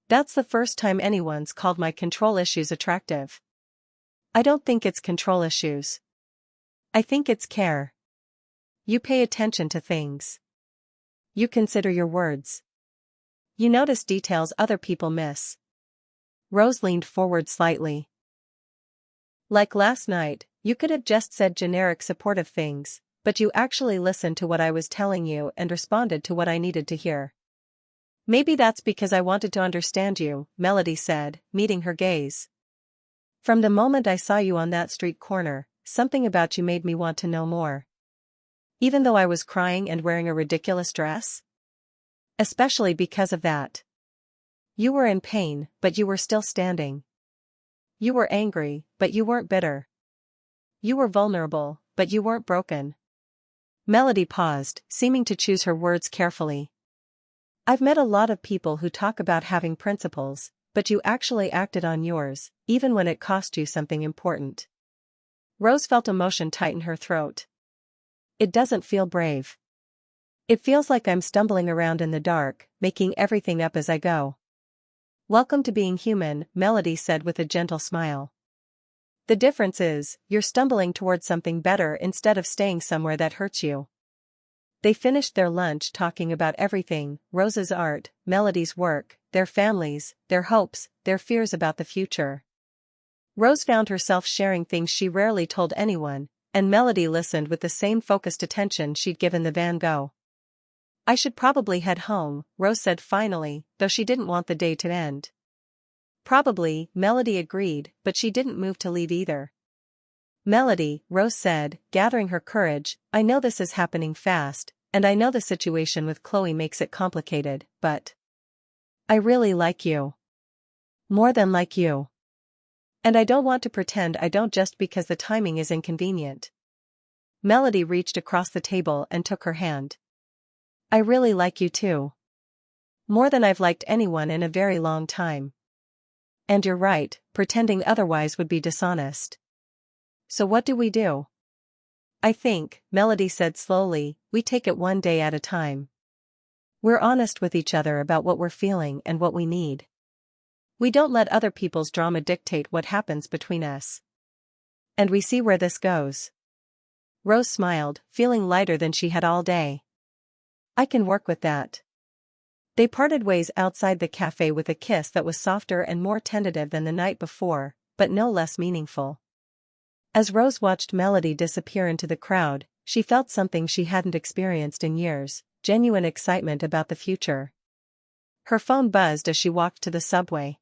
That's the first time anyone's called my control issues attractive. I don't think it's control issues. I think it's care. You pay attention to things. You consider your words. You notice details other people miss. Rose leaned forward slightly. Like last night, you could have just said generic supportive things, but you actually listened to what I was telling you and responded to what I needed to hear. Maybe that's because I wanted to understand you, Melody said, meeting her gaze. From the moment I saw you on that street corner, something about you made me want to know more. Even though I was crying and wearing a ridiculous dress? Especially because of that. You were in pain, but you were still standing. You were angry, but you weren't bitter. You were vulnerable, but you weren't broken. Melody paused, seeming to choose her words carefully. I've met a lot of people who talk about having principles, but you actually acted on yours, even when it cost you something important. Rose felt emotion tighten her throat. It doesn't feel brave. It feels like I'm stumbling around in the dark, making everything up as I go. Welcome to being human, Melody said with a gentle smile. The difference is, you're stumbling towards something better instead of staying somewhere that hurts you. They finished their lunch talking about everything, Rose's art, Melody's work, their families, their hopes, their fears about the future. Rose found herself sharing things she rarely told anyone, and Melody listened with the same focused attention she'd given the Van Gogh. I should probably head home, Rose said finally, though she didn't want the day to end. Probably, Melody agreed, but she didn't move to leave either. Melody, Rose said, gathering her courage, I know this is happening fast, and I know the situation with Chloe makes it complicated, but I really like you. More than like you. And I don't want to pretend I don't just because the timing is inconvenient. Melody reached across the table and took her hand. I really like you too. More than I've liked anyone in a very long time. And you're right, pretending otherwise would be dishonest. So what do we do? I think, Melody said slowly, we take it one day at a time. We're honest with each other about what we're feeling and what we need. We don't let other people's drama dictate what happens between us. And we see where this goes. Rose smiled, feeling lighter than she had all day. I can work with that. They parted ways outside the cafe with a kiss that was softer and more tentative than the night before, but no less meaningful. As Rose watched Melody disappear into the crowd, she felt something she hadn't experienced in years, genuine excitement about the future. Her phone buzzed as she walked to the subway.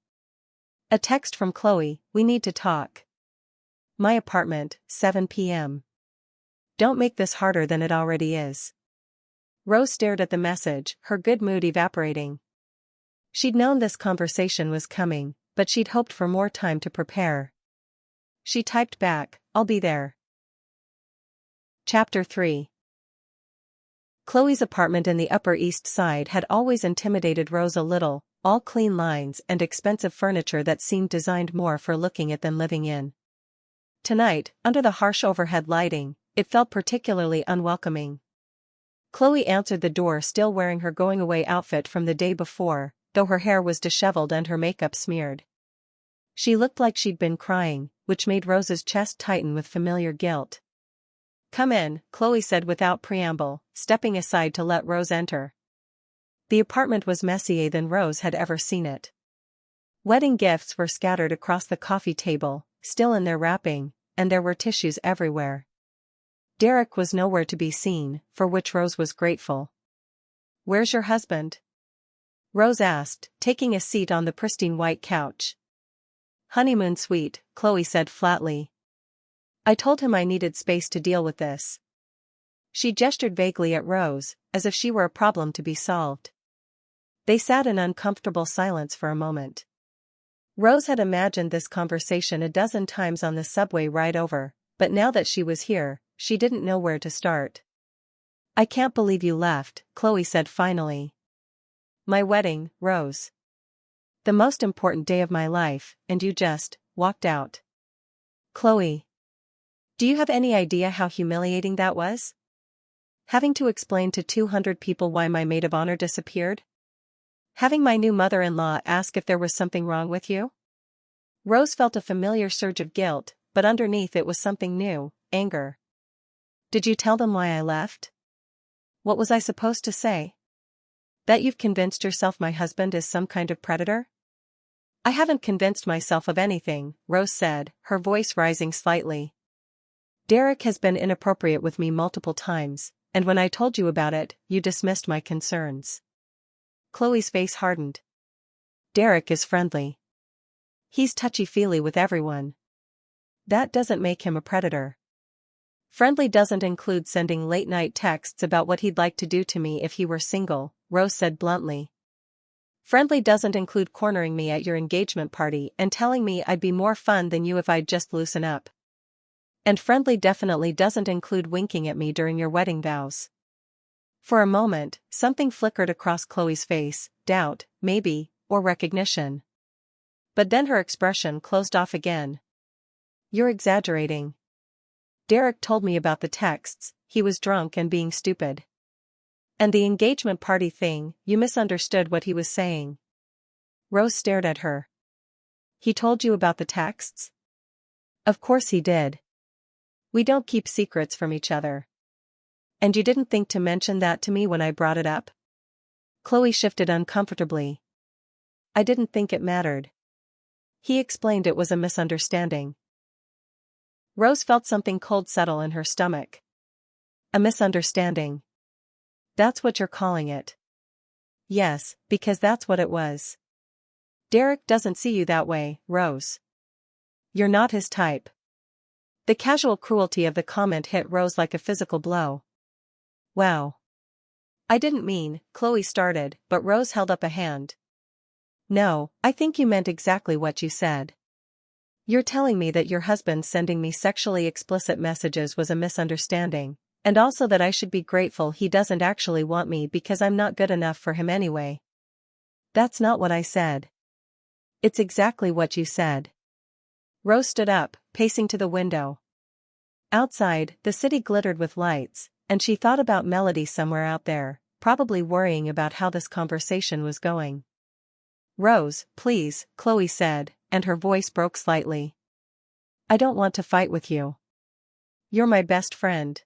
A text from Chloe, we need to talk. My apartment, 7 p.m. Don't make this harder than it already is. Rose stared at the message, her good mood evaporating. She'd known this conversation was coming, but she'd hoped for more time to prepare. She typed back, I'll be there. Chapter 3. Chloe's apartment in the Upper East Side had always intimidated Rose a little, all clean lines and expensive furniture that seemed designed more for looking at than living in. Tonight, under the harsh overhead lighting, it felt particularly unwelcoming. Chloe answered the door, still wearing her going-away outfit from the day before, though her hair was disheveled and her makeup smeared. She looked like she'd been crying, which made Rose's chest tighten with familiar guilt. "Come in," Chloe said without preamble, stepping aside to let Rose enter. The apartment was messier than Rose had ever seen it. Wedding gifts were scattered across the coffee table, still in their wrapping, and there were tissues everywhere. Derek was nowhere to be seen, for which Rose was grateful. "Where's your husband?" Rose asked, taking a seat on the pristine white couch. "Honeymoon suite," Chloe said flatly. "I told him I needed space to deal with this." She gestured vaguely at Rose, as if she were a problem to be solved. They sat in uncomfortable silence for a moment. Rose had imagined this conversation a dozen times on the subway ride over, but now that she was here, she didn't know where to start. "I can't believe you left," Chloe said finally. "My wedding, Rose. The most important day of my life, and you just walked out." "Chloe. Do you have any idea how humiliating that was? Having to explain to 200 people why my maid of honor disappeared? Having my new mother-in-law ask if there was something wrong with you?" Rose felt a familiar surge of guilt, but underneath it was something new, anger. "Did you tell them why I left? What was I supposed to say? That you've convinced yourself my husband is some kind of predator?" "I haven't convinced myself of anything," Rose said, her voice rising slightly. "Derek has been inappropriate with me multiple times, and when I told you about it, you dismissed my concerns." Chloe's face hardened. "Derek is friendly. He's touchy-feely with everyone. That doesn't make him a predator." "Friendly doesn't include sending late-night texts about what he'd like to do to me if he were single," Rose said bluntly. "Friendly doesn't include cornering me at your engagement party and telling me I'd be more fun than you if I'd just loosen up. And friendly definitely doesn't include winking at me during your wedding vows." For a moment, something flickered across Chloe's face, doubt, maybe, or recognition. But then her expression closed off again. "You're exaggerating. Derek told me about the texts, he was drunk and being stupid. And the engagement party thing, you misunderstood what he was saying." Rose stared at her. "He told you about the texts?" "Of course he did. We don't keep secrets from each other." "And you didn't think to mention that to me when I brought it up?" Chloe shifted uncomfortably. "I didn't think it mattered. He explained it was a misunderstanding." Rose felt something cold settle in her stomach. "A misunderstanding. That's what you're calling it?" "Yes, because that's what it was. Derek doesn't see you that way, Rose. You're not his type." The casual cruelty of the comment hit Rose like a physical blow. "Wow. I didn't mean," Chloe started, but Rose held up a hand. "No, I think you meant exactly what you said. You're telling me that your husband sending me sexually explicit messages was a misunderstanding, and also that I should be grateful he doesn't actually want me because I'm not good enough for him anyway." "That's not what I said." "It's exactly what you said." Rose stood up, pacing to the window. Outside, the city glittered with lights, and she thought about Melody somewhere out there, probably worrying about how this conversation was going. "Rose, please," Chloe said, and her voice broke slightly. "I don't want to fight with you. You're my best friend.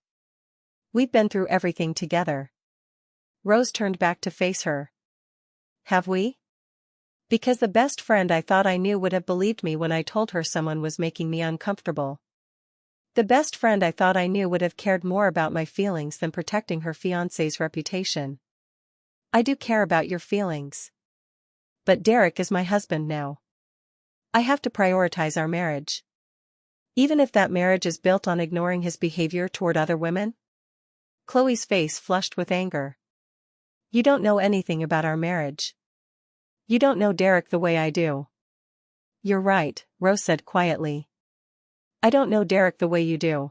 We've been through everything together." Rose turned back to face her. "Have we? Because the best friend I thought I knew would have believed me when I told her someone was making me uncomfortable. The best friend I thought I knew would have cared more about my feelings than protecting her fiancé's reputation. I do care about your feelings. But Derek is my husband now. I have to prioritize our marriage. Even if that marriage is built on ignoring his behavior toward other women." Chloe's face flushed with anger. "You don't know anything about our marriage. You don't know Derek the way I do." "You're right," Rose said quietly. "I don't know Derek the way you do.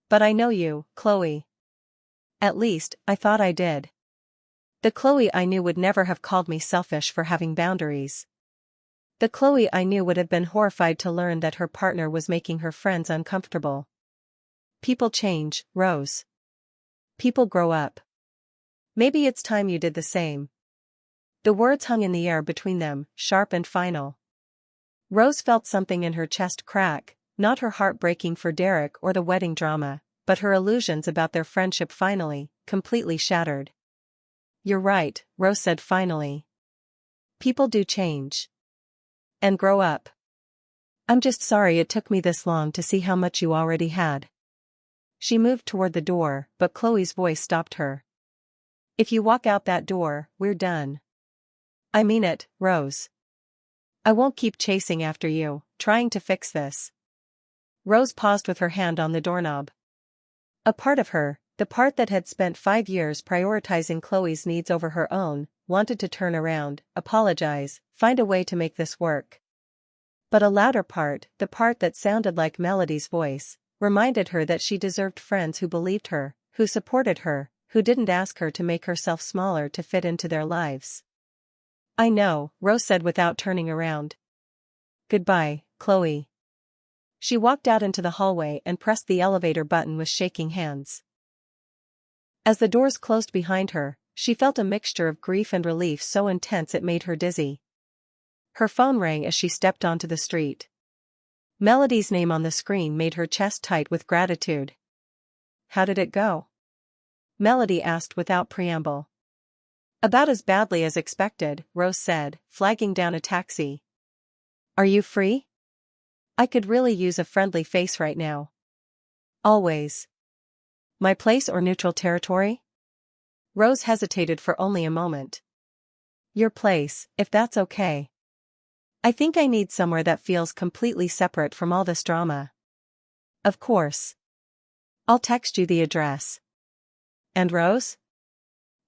But I know you, Chloe. At least, I thought I did. The Chloe I knew would never have called me selfish for having boundaries. The Chloe I knew would have been horrified to learn that her partner was making her friends uncomfortable. People change, Rose. People grow up. Maybe it's time you did the same. The words hung in the air between them, sharp and final. Rose felt something in her chest crack, not her heart breaking for Derek or the wedding drama, but her illusions about their friendship finally, completely shattered. You're right, Rose said finally. People do change. And grow up. I'm just sorry it took me this long to see how much you already had. She moved toward the door, but Chloe's voice stopped her. If you walk out that door, we're done. I mean it, Rose. I won't keep chasing after you, trying to fix this. Rose paused with her hand on the doorknob. A part of her, the part that had spent 5 years prioritizing Chloe's needs over her own, wanted to turn around, apologize, find a way to make this work. But a louder part, the part that sounded like Melody's voice, reminded her that she deserved friends who believed her, who supported her, who didn't ask her to make herself smaller to fit into their lives. I know, Rose said without turning around. Goodbye, Chloe. She walked out into the hallway and pressed the elevator button with shaking hands. As the doors closed behind her, she felt a mixture of grief and relief so intense it made her dizzy. Her phone rang as she stepped onto the street. Melody's name on the screen made her chest tight with gratitude. How did it go? Melody asked without preamble. About as badly as expected, Rose said, flagging down a taxi. Are you free? I could really use a friendly face right now. Always. My place or neutral territory? Rose hesitated for only a moment. Your place, if that's okay. I think I need somewhere that feels completely separate from all this drama. Of course. I'll text you the address. And Rose?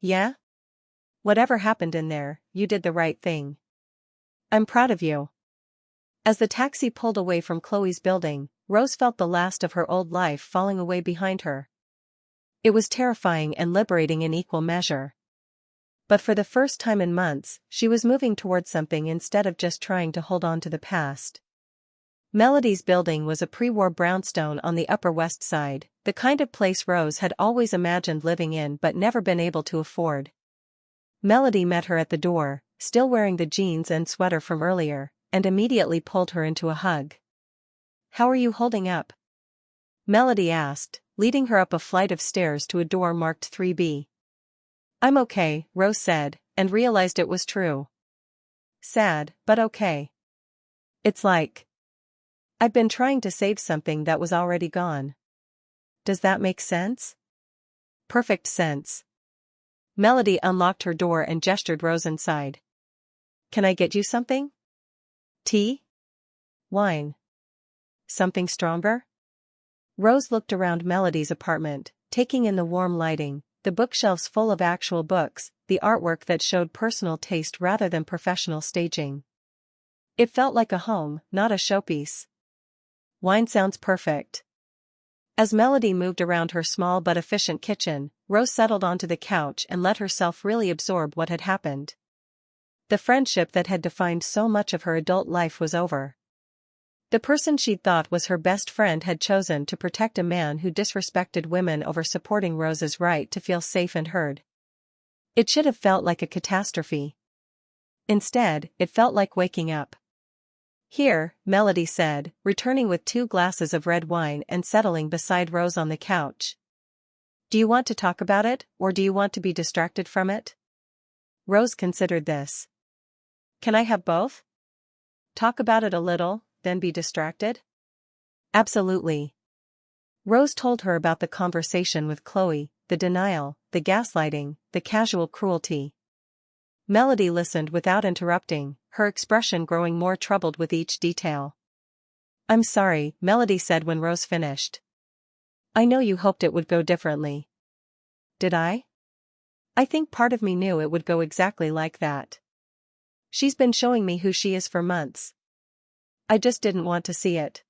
Yeah? Whatever happened in there, you did the right thing. I'm proud of you. As the taxi pulled away from Chloe's building, Rose felt the last of her old life falling away behind her. It was terrifying and liberating in equal measure. But for the first time in months, she was moving towards something instead of just trying to hold on to the past. Melody's building was a pre-war brownstone on the Upper West Side, the kind of place Rose had always imagined living in but never been able to afford. Melody met her at the door, still wearing the jeans and sweater from earlier, and immediately pulled her into a hug. How are you holding up? Melody asked, leading her up a flight of stairs to a door marked 3B. I'm okay, Rose said, and realized it was true. Sad, but okay. It's like I've been trying to save something that was already gone. Does that make sense? Perfect sense. Melody unlocked her door and gestured Rose inside. Can I get you something? Tea? Wine? Something stronger? Rose looked around Melody's apartment, taking in the warm lighting, the bookshelves full of actual books, the artwork that showed personal taste rather than professional staging. It felt like a home, not a showpiece. Wine sounds perfect. As Melody moved around her small but efficient kitchen, Rose settled onto the couch and let herself really absorb what had happened. The friendship that had defined so much of her adult life was over. The person she'd thought was her best friend had chosen to protect a man who disrespected women over supporting Rose's right to feel safe and heard. It should have felt like a catastrophe. Instead, it felt like waking up. Here, Melody said, returning with 2 glasses of red wine and settling beside Rose on the couch. Do you want to talk about it, or do you want to be distracted from it? Rose considered this. Can I have both? Talk about it a little, then be distracted? Absolutely. Rose told her about the conversation with Chloe, the denial, the gaslighting, the casual cruelty. Melody listened without interrupting, her expression growing more troubled with each detail. I'm sorry, Melody said when Rose finished. I know you hoped it would go differently. Did I? I think part of me knew it would go exactly like that. She's been showing me who she is for months. I just didn't want to see it.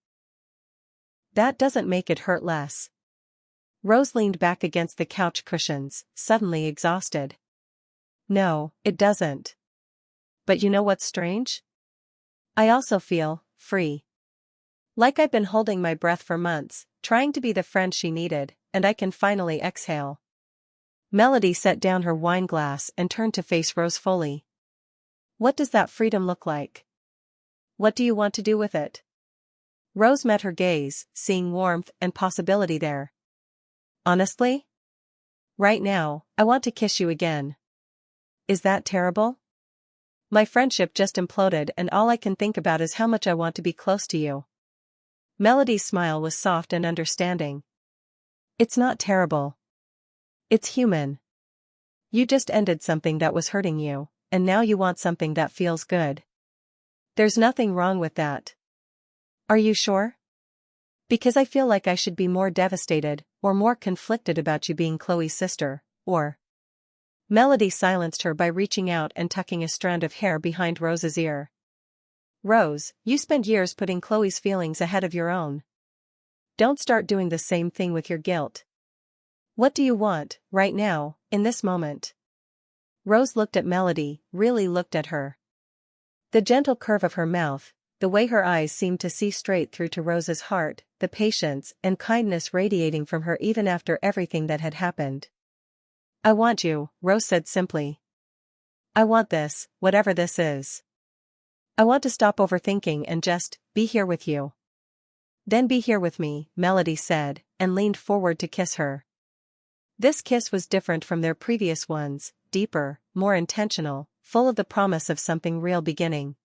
That doesn't make it hurt less. Rose leaned back against the couch cushions, suddenly exhausted. No, it doesn't. But you know what's strange? I also feel free. Like I've been holding my breath for months, trying to be the friend she needed, and I can finally exhale. Melody set down her wine glass and turned to face Rose fully. What does that freedom look like? What do you want to do with it? Rose met her gaze, seeing warmth and possibility there. Honestly? Right now, I want to kiss you again. Is that terrible? My friendship just imploded and all I can think about is how much I want to be close to you. Melody's smile was soft and understanding. It's not terrible. It's human. You just ended something that was hurting you, and now you want something that feels good. There's nothing wrong with that. Are you sure? Because I feel like I should be more devastated, or more conflicted about you being Chloe's sister, or... Melody silenced her by reaching out and tucking a strand of hair behind Rose's ear. Rose, you spent years putting Chloe's feelings ahead of your own. Don't start doing the same thing with your guilt. What do you want, right now, in this moment? Rose looked at Melody, really looked at her. The gentle curve of her mouth, the way her eyes seemed to see straight through to Rose's heart, the patience and kindness radiating from her even after everything that had happened. I want you, Rose said simply. I want this, whatever this is. I want to stop overthinking and just be here with you. Then be here with me, Melody said, and leaned forward to kiss her. This kiss was different from their previous ones, deeper, more intentional, full of the promise of something real beginning.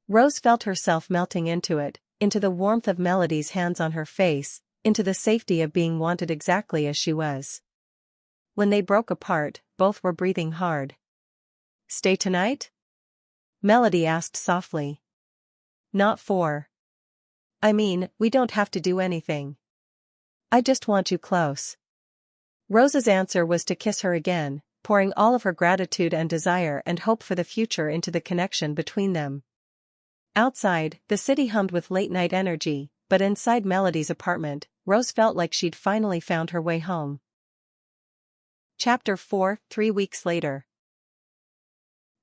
Rose felt herself melting into it, into the warmth of Melody's hands on her face, into the safety of being wanted exactly as she was. When they broke apart, both were breathing hard. Stay tonight? Melody asked softly. Not for. I mean, we don't have to do anything. I just want you close. Rose's answer was to kiss her again, pouring all of her gratitude and desire and hope for the future into the connection between them. Outside, the city hummed with late-night energy, but inside Melody's apartment, Rose felt like she'd finally found her way home. Chapter 4, 3 weeks later.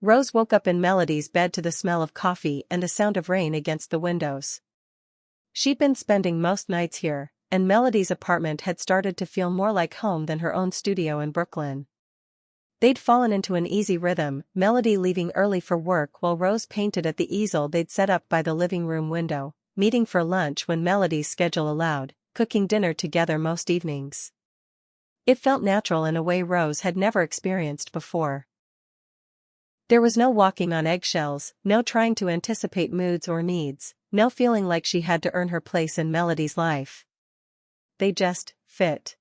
Rose woke up in Melody's bed to the smell of coffee and the sound of rain against the windows. She'd been spending most nights here, and Melody's apartment had started to feel more like home than her own studio in Brooklyn. They'd fallen into an easy rhythm, Melody leaving early for work while Rose painted at the easel they'd set up by the living room window, meeting for lunch when Melody's schedule allowed, cooking dinner together most evenings. It felt natural in a way Rose had never experienced before. There was no walking on eggshells, no trying to anticipate moods or needs, no feeling like she had to earn her place in Melody's life. They just fit.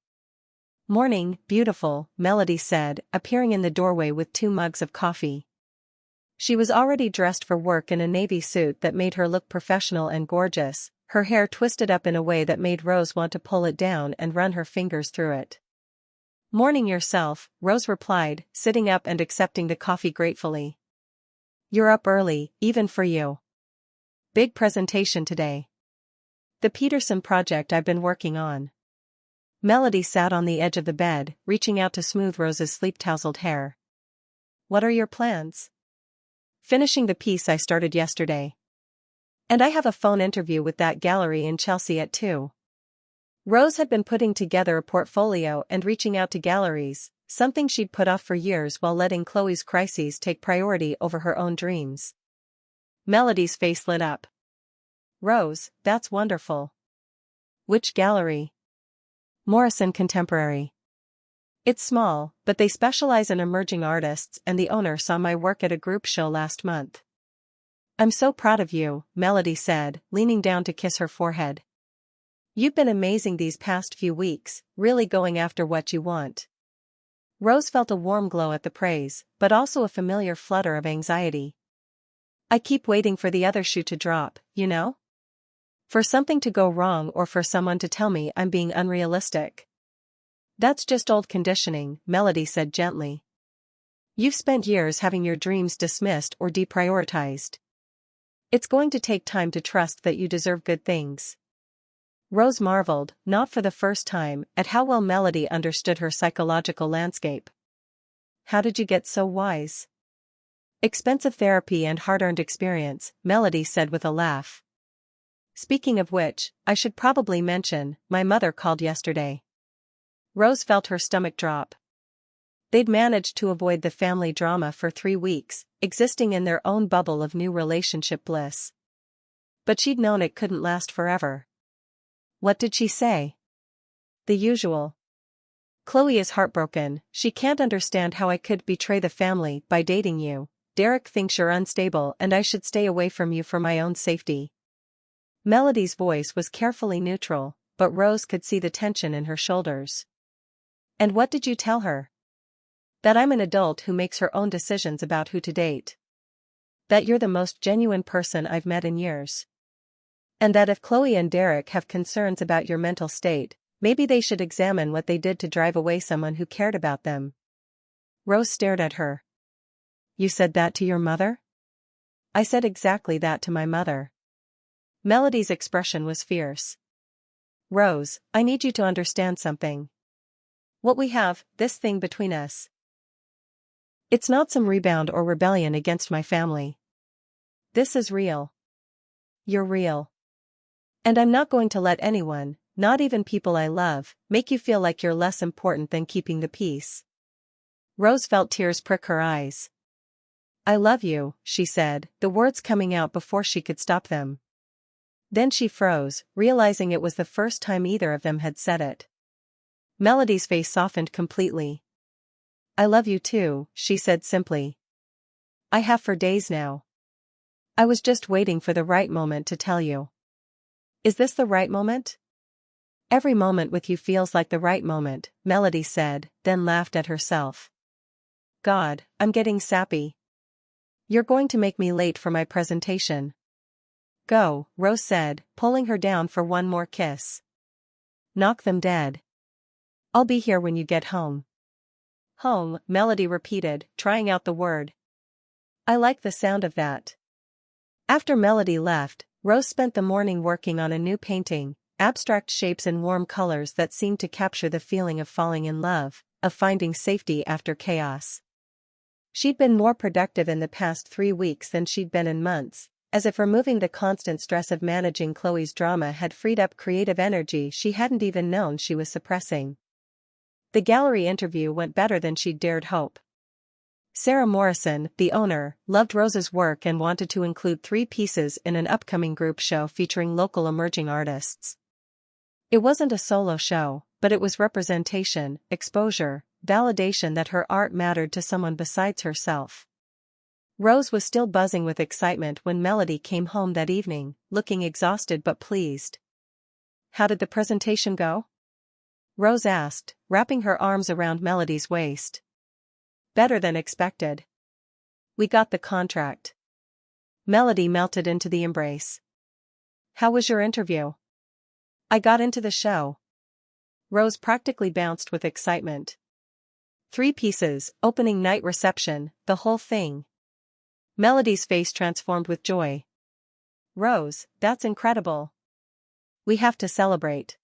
Morning, beautiful, Melody said, appearing in the doorway with 2 mugs of coffee. She was already dressed for work in a navy suit that made her look professional and gorgeous, her hair twisted up in a way that made Rose want to pull it down and run her fingers through it. Morning yourself, Rose replied, sitting up and accepting the coffee gratefully. You're up early, even for you. Big presentation today. The Peterson project I've been working on. Melody sat on the edge of the bed, reaching out to smooth Rose's sleep-tousled hair. What are your plans? Finishing the piece I started yesterday. And I have a phone interview with that gallery in Chelsea at 2. Rose had been putting together a portfolio and reaching out to galleries, something she'd put off for years while letting Chloe's crises take priority over her own dreams. Melody's face lit up. Rose, that's wonderful. Which gallery? Morrison Contemporary. It's small, but they specialize in emerging artists and the owner saw my work at a group show last month. I'm so proud of you, Melody said, leaning down to kiss her forehead. You've been amazing these past few weeks, really going after what you want. Rose felt a warm glow at the praise, but also a familiar flutter of anxiety. I keep waiting for the other shoe to drop, you know? For something to go wrong or for someone to tell me I'm being unrealistic. That's just old conditioning, Melody said gently. You've spent years having your dreams dismissed or deprioritized. It's going to take time to trust that you deserve good things. Rose marveled, not for the first time, at how well Melody understood her psychological landscape. How did you get so wise? Expensive therapy and hard-earned experience, Melody said with a laugh. Speaking of which, I should probably mention, my mother called yesterday. Rose felt her stomach drop. They'd managed to avoid the family drama for 3 weeks, existing in their own bubble of new relationship bliss. But she'd known it couldn't last forever. What did she say? The usual. Chloe is heartbroken, she can't understand how I could betray the family by dating you. Derek thinks you're unstable and I should stay away from you for my own safety. Melody's voice was carefully neutral, but Rose could see the tension in her shoulders. And what did you tell her? That I'm an adult who makes her own decisions about who to date. That you're the most genuine person I've met in years. And that if Chloe and Derek have concerns about your mental state, maybe they should examine what they did to drive away someone who cared about them. Rose stared at her. You said that to your mother? I said exactly that to my mother. Melody's expression was fierce. Rose, I need you to understand something. What we have, this thing between us. It's not some rebound or rebellion against my family. This is real. You're real. And I'm not going to let anyone, not even people I love, make you feel like you're less important than keeping the peace. Rose felt tears prick her eyes. I love you, she said, the words coming out before she could stop them. Then she froze, realizing it was the first time either of them had said it. Melody's face softened completely. I love you too, she said simply. I have for days now. I was just waiting for the right moment to tell you. Is this the right moment? Every moment with you feels like the right moment, Melody said, then laughed at herself. God, I'm getting sappy. You're going to make me late for my presentation. Go, Rose said, pulling her down for one more kiss. Knock them dead. I'll be here when you get home. Home, Melody repeated, trying out the word. I like the sound of that. After Melody left, Rose spent the morning working on a new painting, abstract shapes and warm colors that seemed to capture the feeling of falling in love, of finding safety after chaos. She'd been more productive in the past 3 weeks than she'd been in months, as if removing the constant stress of managing Chloe's drama had freed up creative energy she hadn't even known she was suppressing. The gallery interview went better than she'd dared hope. Sarah Morrison, the owner, loved Rose's work and wanted to include 3 pieces in an upcoming group show featuring local emerging artists. It wasn't a solo show, but it was representation, exposure, validation that her art mattered to someone besides herself. Rose was still buzzing with excitement when Melody came home that evening, looking exhausted but pleased. How did the presentation go? Rose asked, wrapping her arms around Melody's waist. Better than expected. We got the contract. Melody melted into the embrace. How was your interview? I got into the show. Rose practically bounced with excitement. 3 pieces, opening night reception, the whole thing. Melody's face transformed with joy. Rose, that's incredible. We have to celebrate.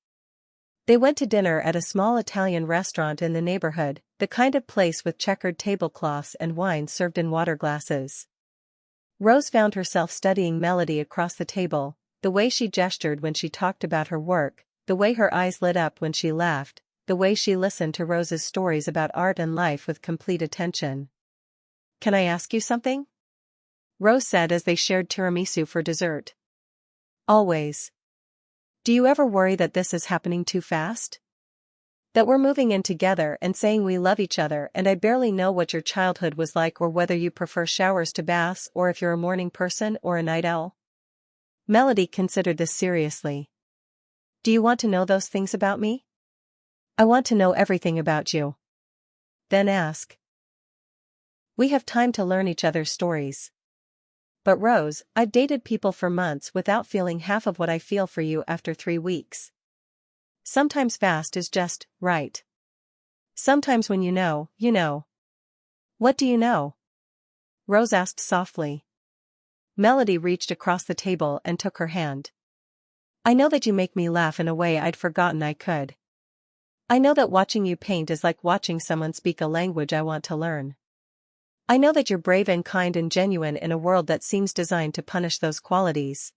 They went to dinner at a small Italian restaurant in the neighborhood, the kind of place with checkered tablecloths and wine served in water glasses. Rose found herself studying Melody across the table, the way she gestured when she talked about her work, the way her eyes lit up when she laughed, the way she listened to Rose's stories about art and life with complete attention. Can I ask you something? Rose said as they shared tiramisu for dessert. Always. Do you ever worry that this is happening too fast? That we're moving in together and saying we love each other and I barely know what your childhood was like or whether you prefer showers to baths or if you're a morning person or a night owl? Melody considered this seriously. Do you want to know those things about me? I want to know everything about you. Then ask. We have time to learn each other's stories. But Rose, I've dated people for months without feeling half of what I feel for you after 3 weeks. Sometimes fast is just right. Sometimes when you know, you know. What do you know? Rose asked softly. Melody reached across the table and took her hand. I know that you make me laugh in a way I'd forgotten I could. I know that watching you paint is like watching someone speak a language I want to learn. I know that you're brave and kind and genuine in a world that seems designed to punish those qualities.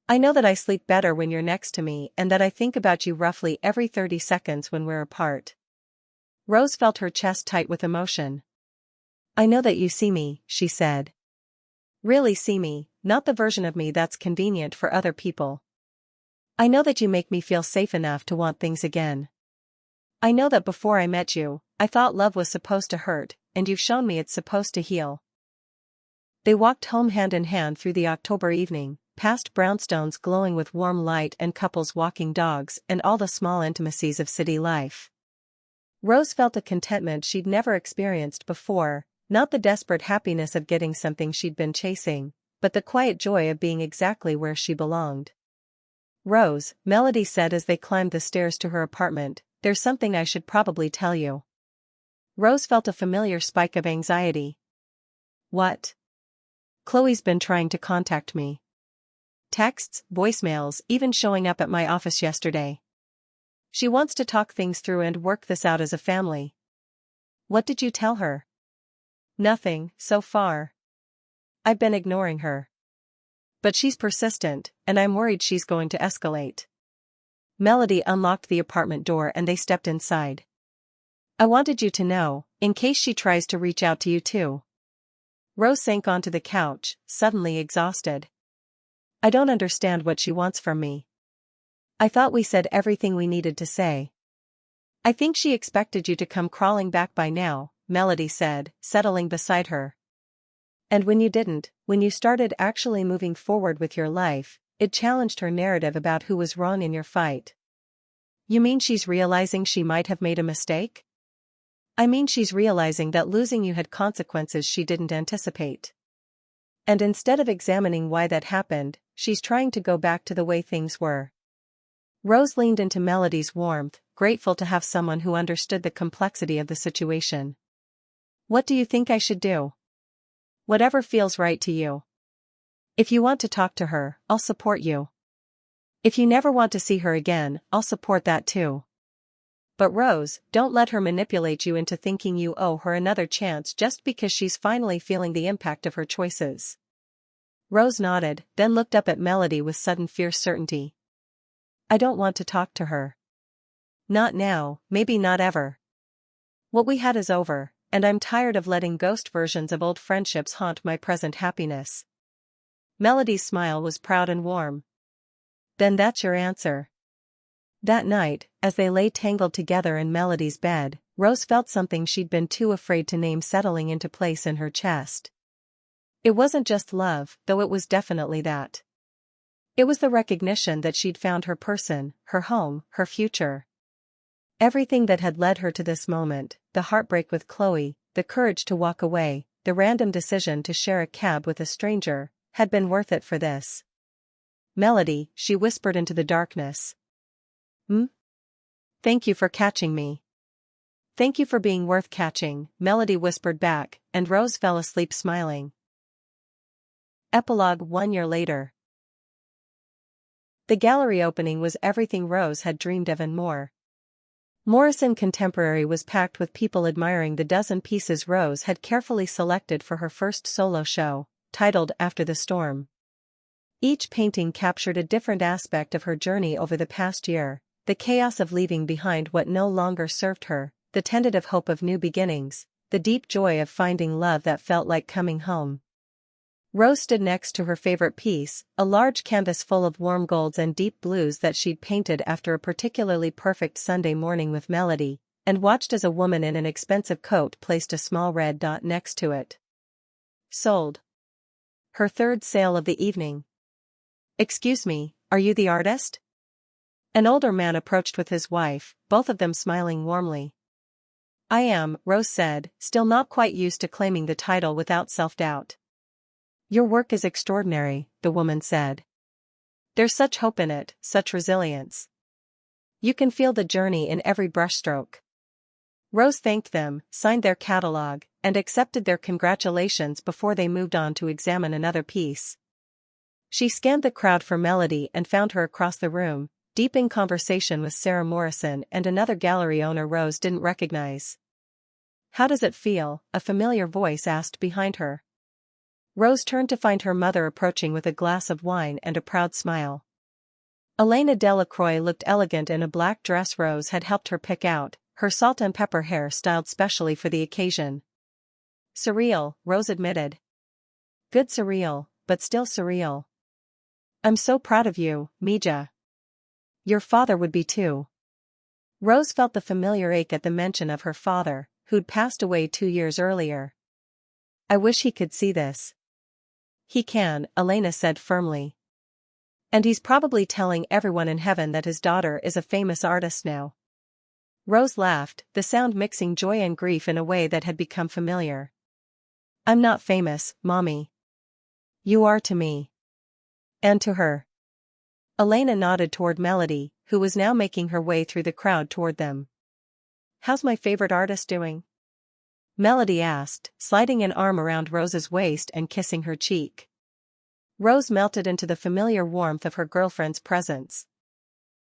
I know that I sleep better when you're next to me and that I think about you roughly every 30 seconds when we're apart. Rose felt her chest tight with emotion. I know that you see me, she said. Really see me, not the version of me that's convenient for other people. I know that you make me feel safe enough to want things again. I know that before I met you, I thought love was supposed to hurt, and you've shown me it's supposed to heal. They walked home hand in hand through the October evening, past brownstones glowing with warm light and couples walking dogs and all the small intimacies of city life. Rose felt a contentment she'd never experienced before, not the desperate happiness of getting something she'd been chasing, but the quiet joy of being exactly where she belonged. Rose, Melody said as they climbed the stairs to her apartment, there's something I should probably tell you. Rose felt a familiar spike of anxiety. What? Chloe's been trying to contact me. Texts, voicemails, even showing up at my office yesterday. She wants to talk things through and work this out as a family. What did you tell her? Nothing, so far. I've been ignoring her. But she's persistent, and I'm worried she's going to escalate. Melody unlocked the apartment door and they stepped inside. I wanted you to know, in case she tries to reach out to you too. Rose sank onto the couch, suddenly exhausted. I don't understand what she wants from me. I thought we said everything we needed to say. I think she expected you to come crawling back by now, Melody said, settling beside her. And when you didn't, when you started actually moving forward with your life, it challenged her narrative about who was wrong in your fight. You mean she's realizing she might have made a mistake? I mean she's realizing that losing you had consequences she didn't anticipate. And instead of examining why that happened, she's trying to go back to the way things were. Rose leaned into Melody's warmth, grateful to have someone who understood the complexity of the situation. What do you think I should do? Whatever feels right to you. If you want to talk to her, I'll support you. If you never want to see her again, I'll support that too. But Rose, don't let her manipulate you into thinking you owe her another chance just because she's finally feeling the impact of her choices. Rose nodded, then looked up at Melody with sudden fierce certainty. I don't want to talk to her. Not now, maybe not ever. What we had is over, and I'm tired of letting ghost versions of old friendships haunt my present happiness. Melody's smile was proud and warm. Then that's your answer. That night, as they lay tangled together in Melody's bed, Rose felt something she'd been too afraid to name settling into place in her chest. It wasn't just love, though it was definitely that. It was the recognition that she'd found her person, her home, her future. Everything that had led her to this moment, the heartbreak with Chloe, the courage to walk away, the random decision to share a cab with a stranger, had been worth it for this. Melody, she whispered into the darkness. Thank you for catching me. Thank you for being worth catching, Melody whispered back, and Rose fell asleep smiling. Epilogue 1 year later. The gallery opening was everything Rose had dreamed of and more. Morrison Contemporary was packed with people admiring the dozen pieces Rose had carefully selected for her first solo show, titled After the Storm. Each painting captured a different aspect of her journey over the past year, the chaos of leaving behind what no longer served her, the tentative hope of new beginnings, the deep joy of finding love that felt like coming home. Rose stood next to her favorite piece, a large canvas full of warm golds and deep blues that she'd painted after a particularly perfect Sunday morning with Melody, and watched as a woman in an expensive coat placed a small red dot next to it. Sold. Her third sale of the evening. Excuse me, are you the artist? An older man approached with his wife, both of them smiling warmly. I am, Rose said, still not quite used to claiming the title without self-doubt. Your work is extraordinary, the woman said. There's such hope in it, such resilience. You can feel the journey in every brushstroke. Rose thanked them, signed their catalog, and accepted their congratulations before they moved on to examine another piece. She scanned the crowd for Melody and found her across the room, deep in conversation with Sarah Morrison and another gallery owner Rose didn't recognize. How does it feel? A familiar voice asked behind her. Rose turned to find her mother approaching with a glass of wine and a proud smile. Elena Delacroix looked elegant in a black dress Rose had helped her pick out, her salt and pepper hair styled specially for the occasion. Surreal, Rose admitted. Good surreal, but still surreal. I'm so proud of you, Mija. Your father would be too. Rose felt the familiar ache at the mention of her father, who'd passed away 2 years earlier. I wish he could see this. He can, Elena said firmly. And he's probably telling everyone in heaven that his daughter is a famous artist now. Rose laughed, the sound mixing joy and grief in a way that had become familiar. I'm not famous, Mommy. You are to me. And to her. Elena nodded toward Melody, who was now making her way through the crowd toward them. How's my favorite artist doing? Melody asked, sliding an arm around Rose's waist and kissing her cheek. Rose melted into the familiar warmth of her girlfriend's presence.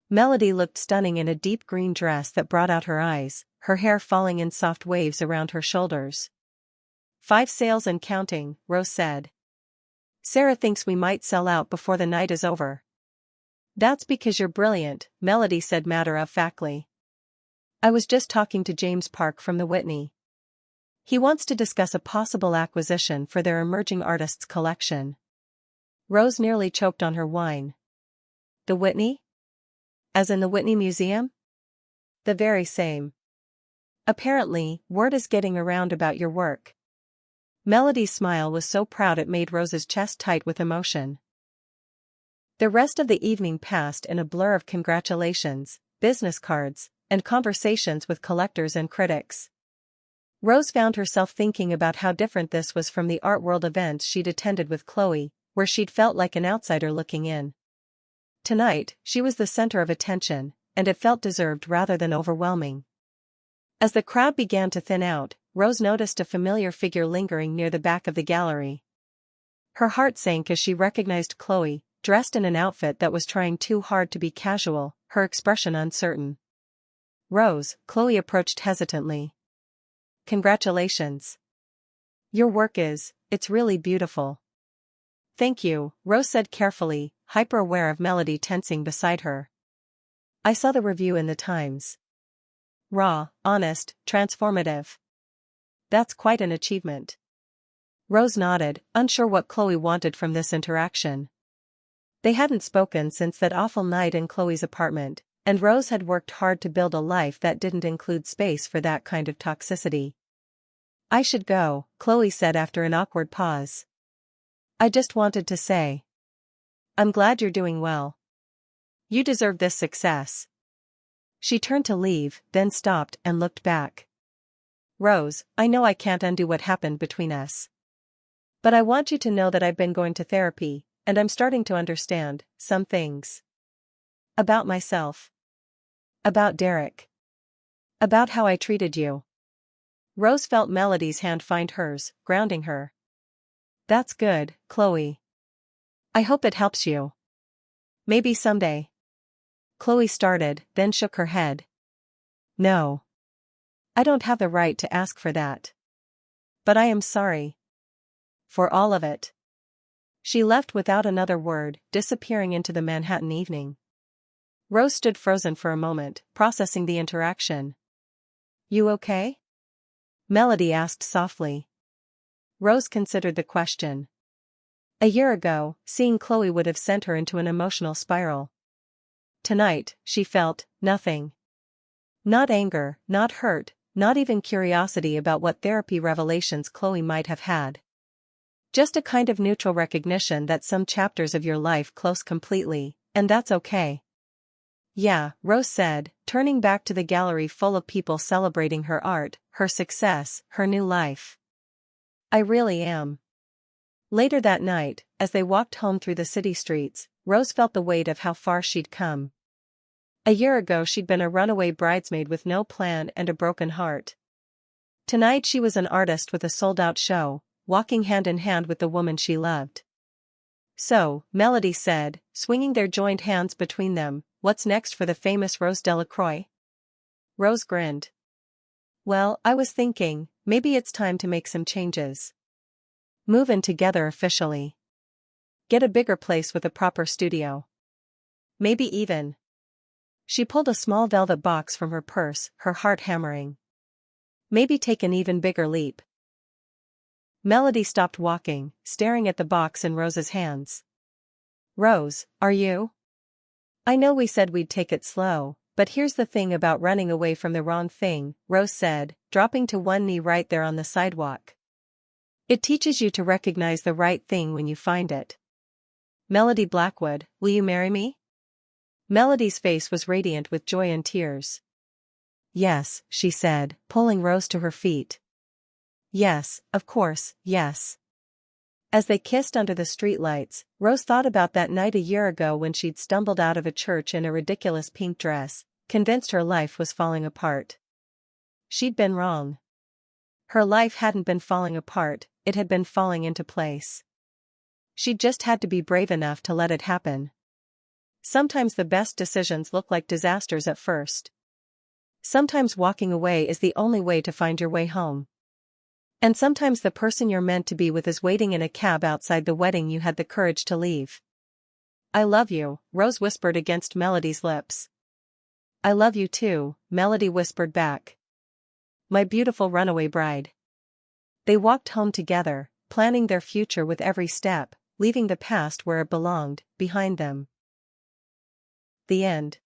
Melody looked stunning in a deep green dress that brought out her eyes, her hair falling in soft waves around her shoulders. 5 sales and counting, Rose said. Sarah thinks we might sell out before the night is over. That's because you're brilliant, Melody said matter-of-factly. I was just talking to James Park from the Whitney. He wants to discuss a possible acquisition for their emerging artists collection. Rose nearly choked on her wine. The Whitney? As in the Whitney Museum? The very same. Apparently, word is getting around about your work. Melody's smile was so proud it made Rose's chest tight with emotion. The rest of the evening passed in a blur of congratulations, business cards, and conversations with collectors and critics. Rose found herself thinking about how different this was from the art world events she'd attended with Chloe, where she'd felt like an outsider looking in. Tonight, she was the center of attention, and it felt deserved rather than overwhelming. As the crowd began to thin out, Rose noticed a familiar figure lingering near the back of the gallery. Her heart sank as she recognized Chloe, dressed in an outfit that was trying too hard to be casual, her expression uncertain. Rose, Chloe approached hesitantly. Congratulations. Your work it's really beautiful. Thank you, Rose said carefully, hyper-aware of Melody tensing beside her. I saw the review in the Times. Raw, honest, transformative. That's quite an achievement. Rose nodded, unsure what Chloe wanted from this interaction. They hadn't spoken since that awful night in Chloe's apartment, and Rose had worked hard to build a life that didn't include space for that kind of toxicity. I should go, Chloe said after an awkward pause. I just wanted to say. I'm glad you're doing well. You deserve this success. She turned to leave, then stopped and looked back. Rose, I know I can't undo what happened between us. But I want you to know that I've been going to therapy, and I'm starting to understand some things. About myself. About Derek. About how I treated you. Rose felt Melody's hand find hers, grounding her. That's good, Chloe. I hope it helps you. Maybe someday. Chloe started, then shook her head. No. I don't have the right to ask for that. But I am sorry. For all of it. She left without another word, disappearing into the Manhattan evening. Rose stood frozen for a moment, processing the interaction. You okay? Melody asked softly. Rose considered the question. A year ago, seeing Chloe would have sent her into an emotional spiral. Tonight, she felt nothing. Not anger, not hurt, not even curiosity about what therapy revelations Chloe might have had. Just a kind of neutral recognition that some chapters of your life close completely, and that's okay. Yeah, Rose said, turning back to the gallery full of people celebrating her art, her success, her new life. I really am. Later that night, as they walked home through the city streets, Rose felt the weight of how far she'd come. A year ago she'd been a runaway bridesmaid with no plan and a broken heart. Tonight she was an artist with a sold-out show, walking hand in hand with the woman she loved. So, Melody said, swinging their joined hands between them, what's next for the famous Rose Delacroix? Rose grinned. Well, I was thinking, maybe it's time to make some changes. Move in together officially. Get a bigger place with a proper studio. Maybe even She pulled a small velvet box from her purse, her heart hammering. Maybe take an even bigger leap. Melody stopped walking, staring at the box in Rose's hands. Rose, are you? I know we said we'd take it slow, but here's the thing about running away from the wrong thing, Rose said, dropping to one knee right there on the sidewalk. It teaches you to recognize the right thing when you find it. Melody Blackwood, will you marry me? Melody's face was radiant with joy and tears. Yes, she said, pulling Rose to her feet. Yes, of course, yes. As they kissed under the streetlights, Rose thought about that night a year ago when she'd stumbled out of a church in a ridiculous pink dress, convinced her life was falling apart. She'd been wrong. Her life hadn't been falling apart, it had been falling into place. She'd just had to be brave enough to let it happen. Sometimes the best decisions look like disasters at first. Sometimes walking away is the only way to find your way home. And sometimes the person you're meant to be with is waiting in a cab outside the wedding you had the courage to leave. I love you, Rose whispered against Melody's lips. I love you too, Melody whispered back. My beautiful runaway bride. They walked home together, planning their future with every step, leaving the past where it belonged, behind them. The end.